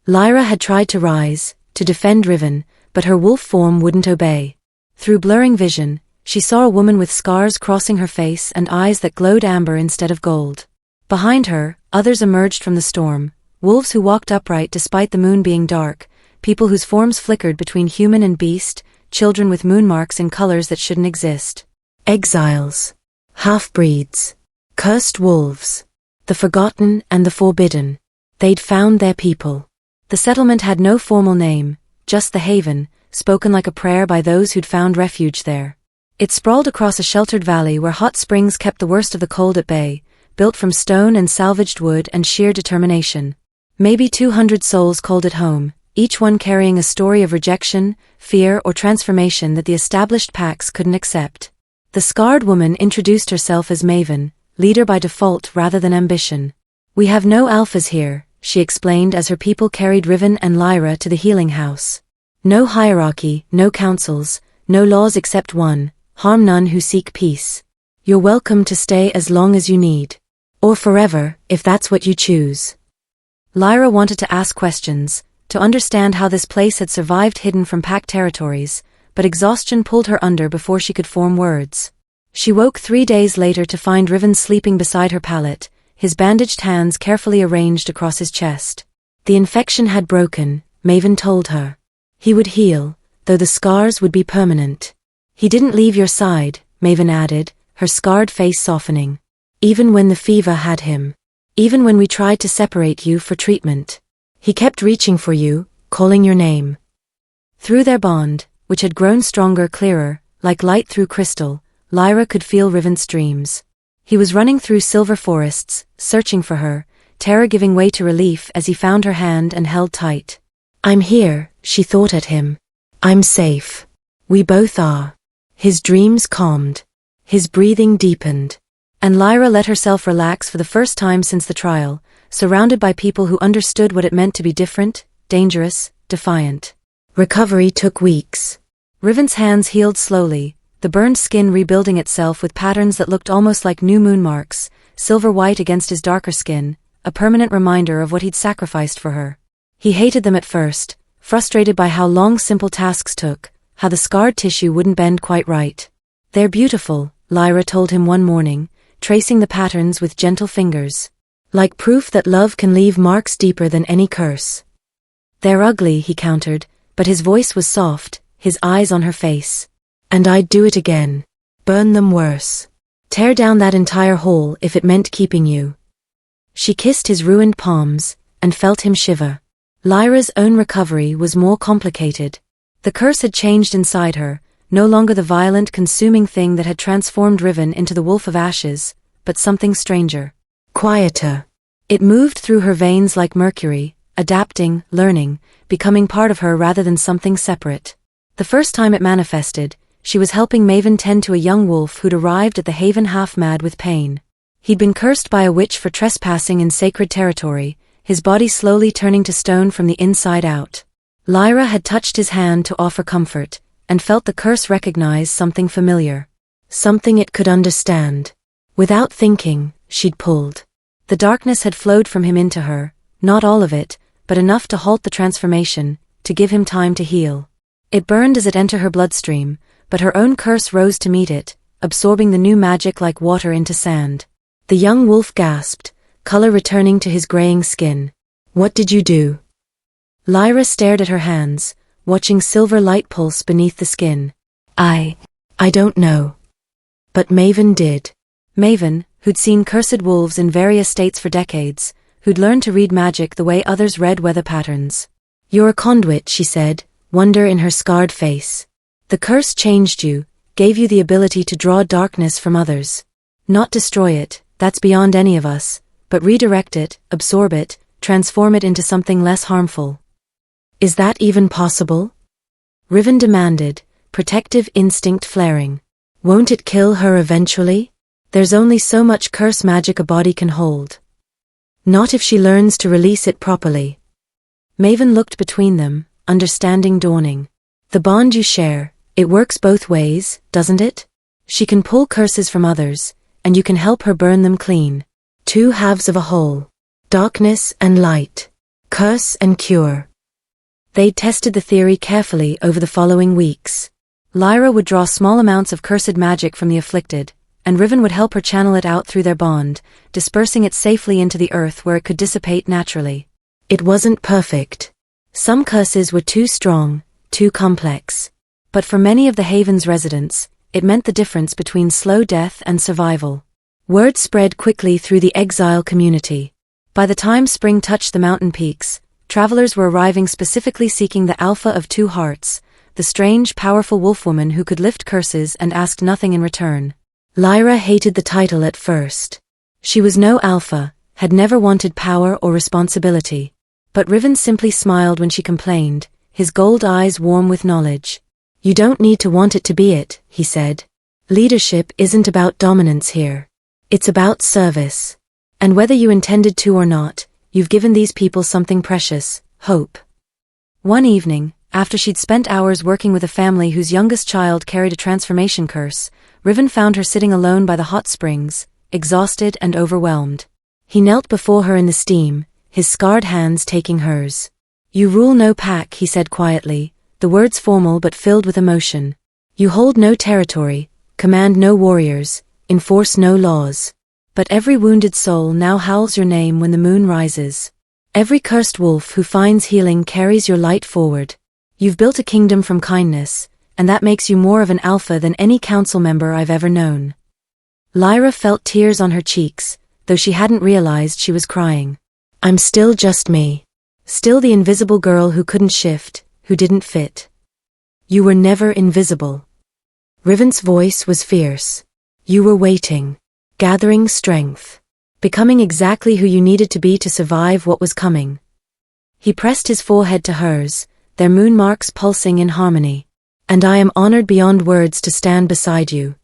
Lyra had tried to rise, to defend Riven, but her wolf form wouldn't obey. Through blurring vision, she saw a woman with scars crossing her face and eyes that glowed amber instead of gold. Behind her, others emerged from the storm, wolves who walked upright despite the moon being dark, people whose forms flickered between human and beast, children with moon marks in colors that shouldn't exist. Exiles. Half-breeds. Cursed wolves. The forgotten and the forbidden. They'd found their people. The settlement had no formal name, just the haven, spoken like a prayer by those who'd found refuge there. It sprawled across a sheltered valley where hot springs kept the worst of the cold at bay, built from stone and salvaged wood and sheer determination. Maybe 200 souls called it home, each one carrying a story of rejection, fear or transformation that the established packs couldn't accept. The scarred woman introduced herself as Maven, leader by default rather than ambition. We have no alphas here, she explained as her people carried Riven and Lyra to the healing house. No hierarchy, no councils, no laws except one, harm none who seek peace. You're welcome to stay as long as you need. Or forever, if that's what you choose. Lyra wanted to ask questions, to understand how this place had survived hidden from pack territories, but exhaustion pulled her under before she could form words. She woke 3 days later to find Riven sleeping beside her pallet, his bandaged hands carefully arranged across his chest. The infection had broken, Maven told her. He would heal, though the scars would be permanent. He didn't leave your side, Maven added, her scarred face softening. Even when the fever had him. Even when we tried to separate you for treatment. He kept reaching for you, calling your name. Through their bond, which had grown stronger, clearer, like light through crystal. Lyra could feel Riven's dreams. He was running through silver forests, searching for her, terror giving way to relief as he found her hand and held tight. I'm here, she thought at him. I'm safe. We both are. His dreams calmed. His breathing deepened. And Lyra let herself relax for the first time since the trial, surrounded by people who understood what it meant to be different, dangerous, defiant. Recovery took weeks. Riven's hands healed slowly, the burned skin rebuilding itself with patterns that looked almost like new moon marks, silver white against his darker skin, a permanent reminder of what he'd sacrificed for her. He hated them at first, frustrated by how long simple tasks took, how the scarred tissue wouldn't bend quite right. They're beautiful, Lyra told him one morning, tracing the patterns with gentle fingers. Like proof that love can leave marks deeper than any curse. They're ugly, he countered, but his voice was soft, his eyes on her face. And I'd do it again. Burn them worse. Tear down that entire hole if it meant keeping you. She kissed his ruined palms, and felt him shiver. Lyra's own recovery was more complicated. The curse had changed inside her, no longer the violent, consuming thing that had transformed Riven into the wolf of ashes, but something stranger. Quieter. It moved through her veins like mercury, adapting, learning, becoming part of her rather than something separate. The first time it manifested, she was helping Maven tend to a young wolf who'd arrived at the haven half-mad with pain. He'd been cursed by a witch for trespassing in sacred territory, his body slowly turning to stone from the inside out. Lyra had touched his hand to offer comfort, and felt the curse recognize something familiar. Something it could understand. Without thinking, she'd pulled. The darkness had flowed from him into her, not all of it, but enough to halt the transformation, to give him time to heal. It burned as it entered her bloodstream, but her own curse rose to meet it, absorbing the new magic like water into sand. The young wolf gasped, color returning to his graying skin. What did you do? Lyra stared at her hands, watching silver light pulse beneath the skin. I don't know. But Maven did. Maven, who'd seen cursed wolves in various states for decades, who'd learned to read magic the way others read weather patterns. You're a conduit, she said, wonder in her scarred face. The curse changed you, gave you the ability to draw darkness from others. Not destroy it, that's beyond any of us, but redirect it, absorb it, transform it into something less harmful. Is that even possible? Riven demanded, protective instinct flaring. Won't it kill her eventually? There's only so much curse magic a body can hold. Not if she learns to release it properly. Maven looked between them, understanding dawning. The bond you share, it works both ways, doesn't it? She can pull curses from others, and you can help her burn them clean. Two halves of a whole. Darkness and light. Curse and cure. They'd tested the theory carefully over the following weeks. Lyra would draw small amounts of cursed magic from the afflicted, and Riven would help her channel it out through their bond, dispersing it safely into the earth where it could dissipate naturally. It wasn't perfect. Some curses were too strong, too complex. But for many of the Haven's residents, it meant the difference between slow death and survival. Word spread quickly through the exile community. By the time spring touched the mountain peaks, travelers were arriving specifically seeking the Alpha of Two Hearts, the strange, powerful wolfwoman who could lift curses and asked nothing in return. Lyra hated the title at first. She was no Alpha, had never wanted power or responsibility. But Riven simply smiled when she complained, his gold eyes warm with knowledge. You don't need to want it to be it, he said. Leadership isn't about dominance here. It's about service. And whether you intended to or not, you've given these people something precious, hope. One evening, after she'd spent hours working with a family whose youngest child carried a transformation curse, Riven found her sitting alone by the hot springs, exhausted and overwhelmed. He knelt before her in the steam, his scarred hands taking hers. You rule no pack, he said quietly, the words formal but filled with emotion. You hold no territory, command no warriors, enforce no laws. But every wounded soul now howls your name when the moon rises. Every cursed wolf who finds healing carries your light forward. You've built a kingdom from kindness, and that makes you more of an alpha than any council member I've ever known. Lyra felt tears on her cheeks, though she hadn't realized she was crying. I'm still just me. Still the invisible girl who couldn't shift, who didn't fit. You were never invisible. Riven's voice was fierce. You were waiting, gathering strength, becoming exactly who you needed to be to survive what was coming. He pressed his forehead to hers, their moonmarks pulsing in harmony. And I am honored beyond words to stand beside you.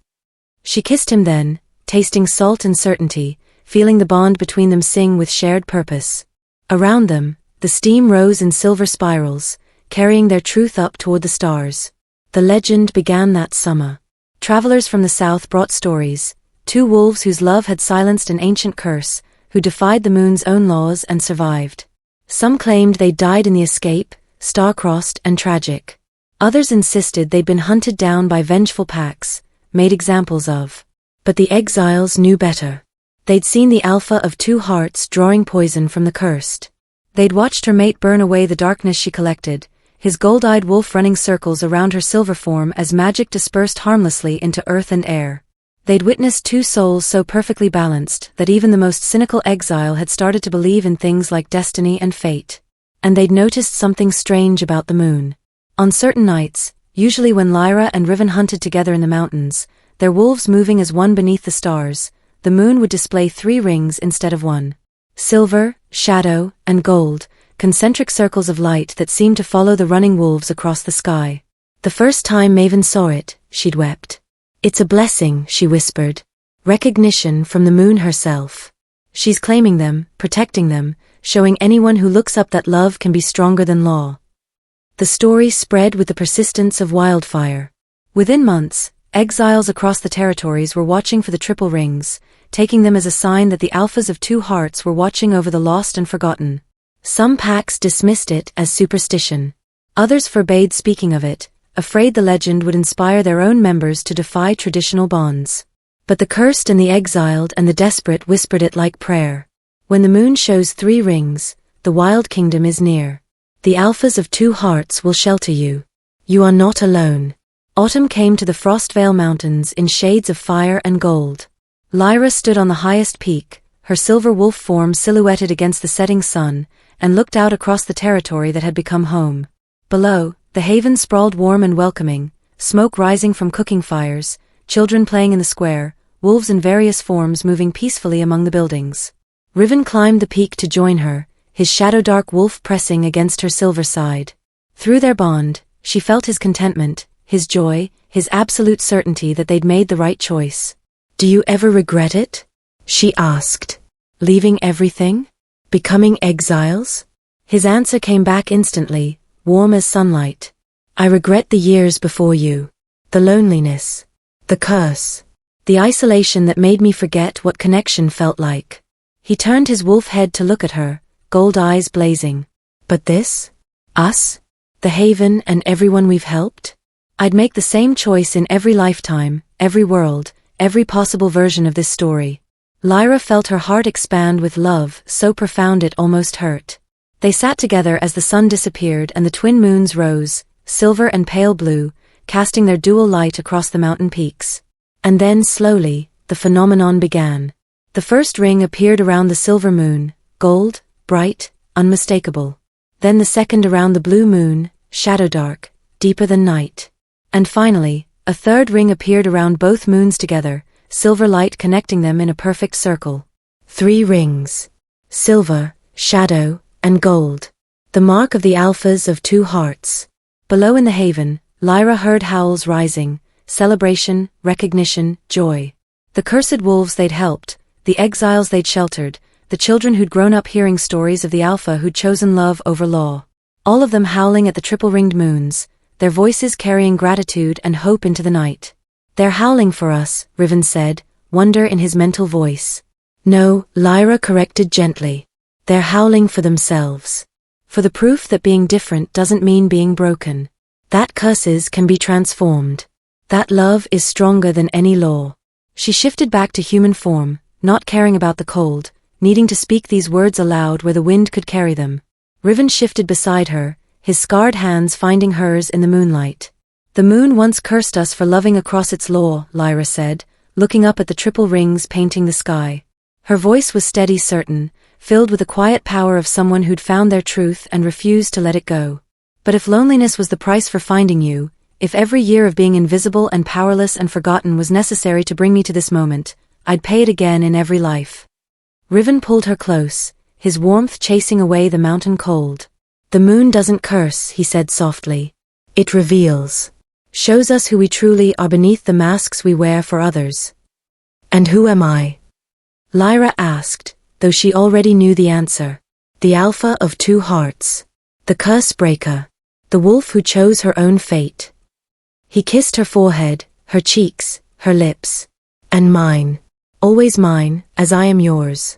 She kissed him then, tasting salt and certainty, feeling the bond between them sing with shared purpose. Around them, the steam rose in silver spirals, carrying their truth up toward the stars. The legend began that summer. Travelers from the south brought stories, two wolves whose love had silenced an ancient curse, who defied the moon's own laws and survived. Some claimed they'd died in the escape, star-crossed and tragic. Others insisted they'd been hunted down by vengeful pacts, made examples of. But the exiles knew better. They'd seen the alpha of two hearts drawing poison from the cursed. They'd watched her mate burn away the darkness she collected, his gold-eyed wolf running circles around her silver form as magic dispersed harmlessly into earth and air. They'd witnessed two souls so perfectly balanced that even the most cynical exile had started to believe in things like destiny and fate. And they'd noticed something strange about the moon. On certain nights, usually when Lyra and Riven hunted together in the mountains, their wolves moving as one beneath the stars, the moon would display 3 rings instead of 1. Silver, shadow, and gold, concentric circles of light that seemed to follow the running wolves across the sky. The first time Maven saw it, she'd wept. It's a blessing, she whispered. Recognition from the moon herself. She's claiming them, protecting them, showing anyone who looks up that love can be stronger than law. The story spread with the persistence of wildfire. Within months, exiles across the territories were watching for the triple rings, taking them as a sign that the alphas of two hearts were watching over the lost and forgotten. Some pacts dismissed it as superstition. Others forbade speaking of it, afraid the legend would inspire their own members to defy traditional bonds. But the cursed and the exiled and the desperate whispered it like prayer. When the moon shows 3 rings, the wild kingdom is near. The alphas of two hearts will shelter you. You are not alone. Autumn came to the Frostvale Mountains in shades of fire and gold. Lyra stood on the highest peak, her silver wolf form silhouetted against the setting sun, and looked out across the territory that had become home. Below, the haven sprawled warm and welcoming, smoke rising from cooking fires, children playing in the square, wolves in various forms moving peacefully among the buildings. Riven climbed the peak to join her, his shadow-dark wolf pressing against her silver side. Through their bond, she felt his contentment, his joy, his absolute certainty that they'd made the right choice. Do you ever regret it? She asked. Leaving everything? Becoming exiles? His answer came back instantly, warm as sunlight. I regret the years before you. The loneliness. The curse. The isolation that made me forget what connection felt like. He turned his wolf head to look at her, gold eyes blazing. But this? Us? The haven and everyone we've helped? I'd make the same choice in every lifetime, every world, every possible version of this story. Lyra felt her heart expand with love so profound it almost hurt. They sat together as the sun disappeared and the twin moons rose, silver and pale blue, casting their dual light across the mountain peaks. And then slowly, the phenomenon began. The first ring appeared around the silver moon, gold, bright, unmistakable. Then the second around the blue moon, shadow dark, deeper than night. And finally, a third ring appeared around both moons together, silver light connecting them in a perfect circle. 3 rings. Silver, shadow, and gold. The mark of the alphas of two hearts. Below in the haven, Lyra heard howls rising, celebration, recognition, joy. The cursed wolves they'd helped, the exiles they'd sheltered, the children who'd grown up hearing stories of the alpha who'd chosen love over law. All of them howling at the triple-ringed moons, their voices carrying gratitude and hope into the night. They're howling for us, Riven said, wonder in his mental voice. No, Lyra corrected gently. They're howling for themselves. For the proof that being different doesn't mean being broken. That curses can be transformed. That love is stronger than any law. She shifted back to human form, not caring about the cold, needing to speak these words aloud where the wind could carry them. Riven shifted beside her, his scarred hands finding hers in the moonlight. The moon once cursed us for loving across its law, Lyra said, looking up at the triple rings painting the sky. Her voice was steady, certain, filled with the quiet power of someone who'd found their truth and refused to let it go. But if loneliness was the price for finding you, If every year of being invisible and powerless and forgotten was necessary to bring me to this moment, I'd pay it again in every life. Riven pulled her close, his warmth chasing away the mountain cold. The moon doesn't curse, he said softly. It reveals. Shows us who we truly are beneath the masks we wear for others. And who am I? Lyra asked, though she already knew the answer. The alpha of two hearts. The curse breaker. The wolf who chose her own fate. He kissed her forehead, her cheeks, her lips. And mine. Always mine, as I am yours.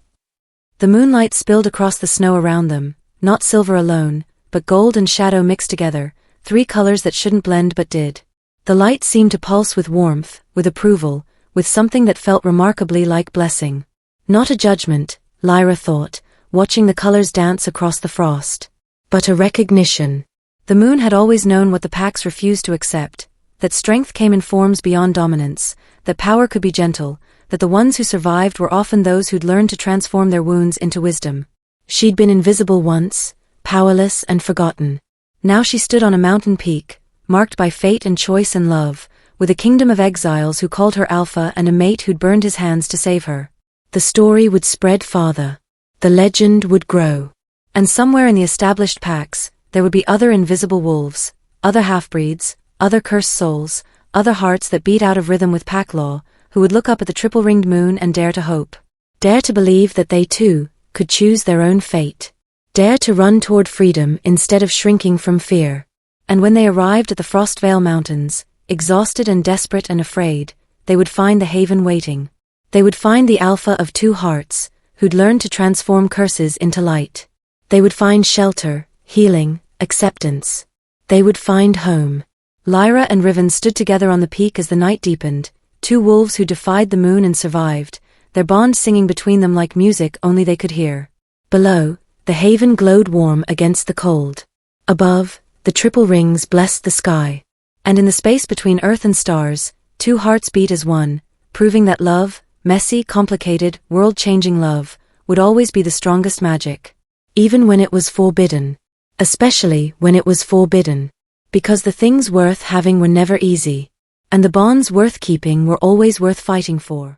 The moonlight spilled across the snow around them, not silver alone, but gold and shadow mixed together, three colors that shouldn't blend but did. The light seemed to pulse with warmth, with approval, with something that felt remarkably like blessing. Not a judgment, Lyra thought, watching the colors dance across the frost. But a recognition. The moon had always known what the pacts refused to accept, that strength came in forms beyond dominance, that power could be gentle, that the ones who survived were often those who'd learned to transform their wounds into wisdom. She'd been invisible once, powerless and forgotten. Now she stood on a mountain peak, marked by fate and choice and love, with a kingdom of exiles who called her alpha and a mate who'd burned his hands to save her. The story would spread farther. The legend would grow. And somewhere in the established pacts, there would be other invisible wolves, other half-breeds, other cursed souls, other hearts that beat out of rhythm with pack law, who would look up at the triple-ringed moon and dare to hope. Dare to believe that they too could choose their own fate. Dare to run toward freedom instead of shrinking from fear. And when they arrived at the Frostvale Mountains, exhausted and desperate and afraid, they would find the haven waiting. They would find the alpha of two hearts, who'd learned to transform curses into light. They would find shelter, healing, acceptance. They would find home. Lyra and Riven stood together on the peak as the night deepened, two wolves who defied the moon and survived, their bond singing between them like music only they could hear. Below, the haven glowed warm against the cold. Above, the triple rings blessed the sky. And in the space between earth and stars, two hearts beat as one, proving that love, messy, complicated, world-changing love, would always be the strongest magic. Even when it was forbidden. Especially when it was forbidden. Because the things worth having were never easy. And the bonds worth keeping were always worth fighting for.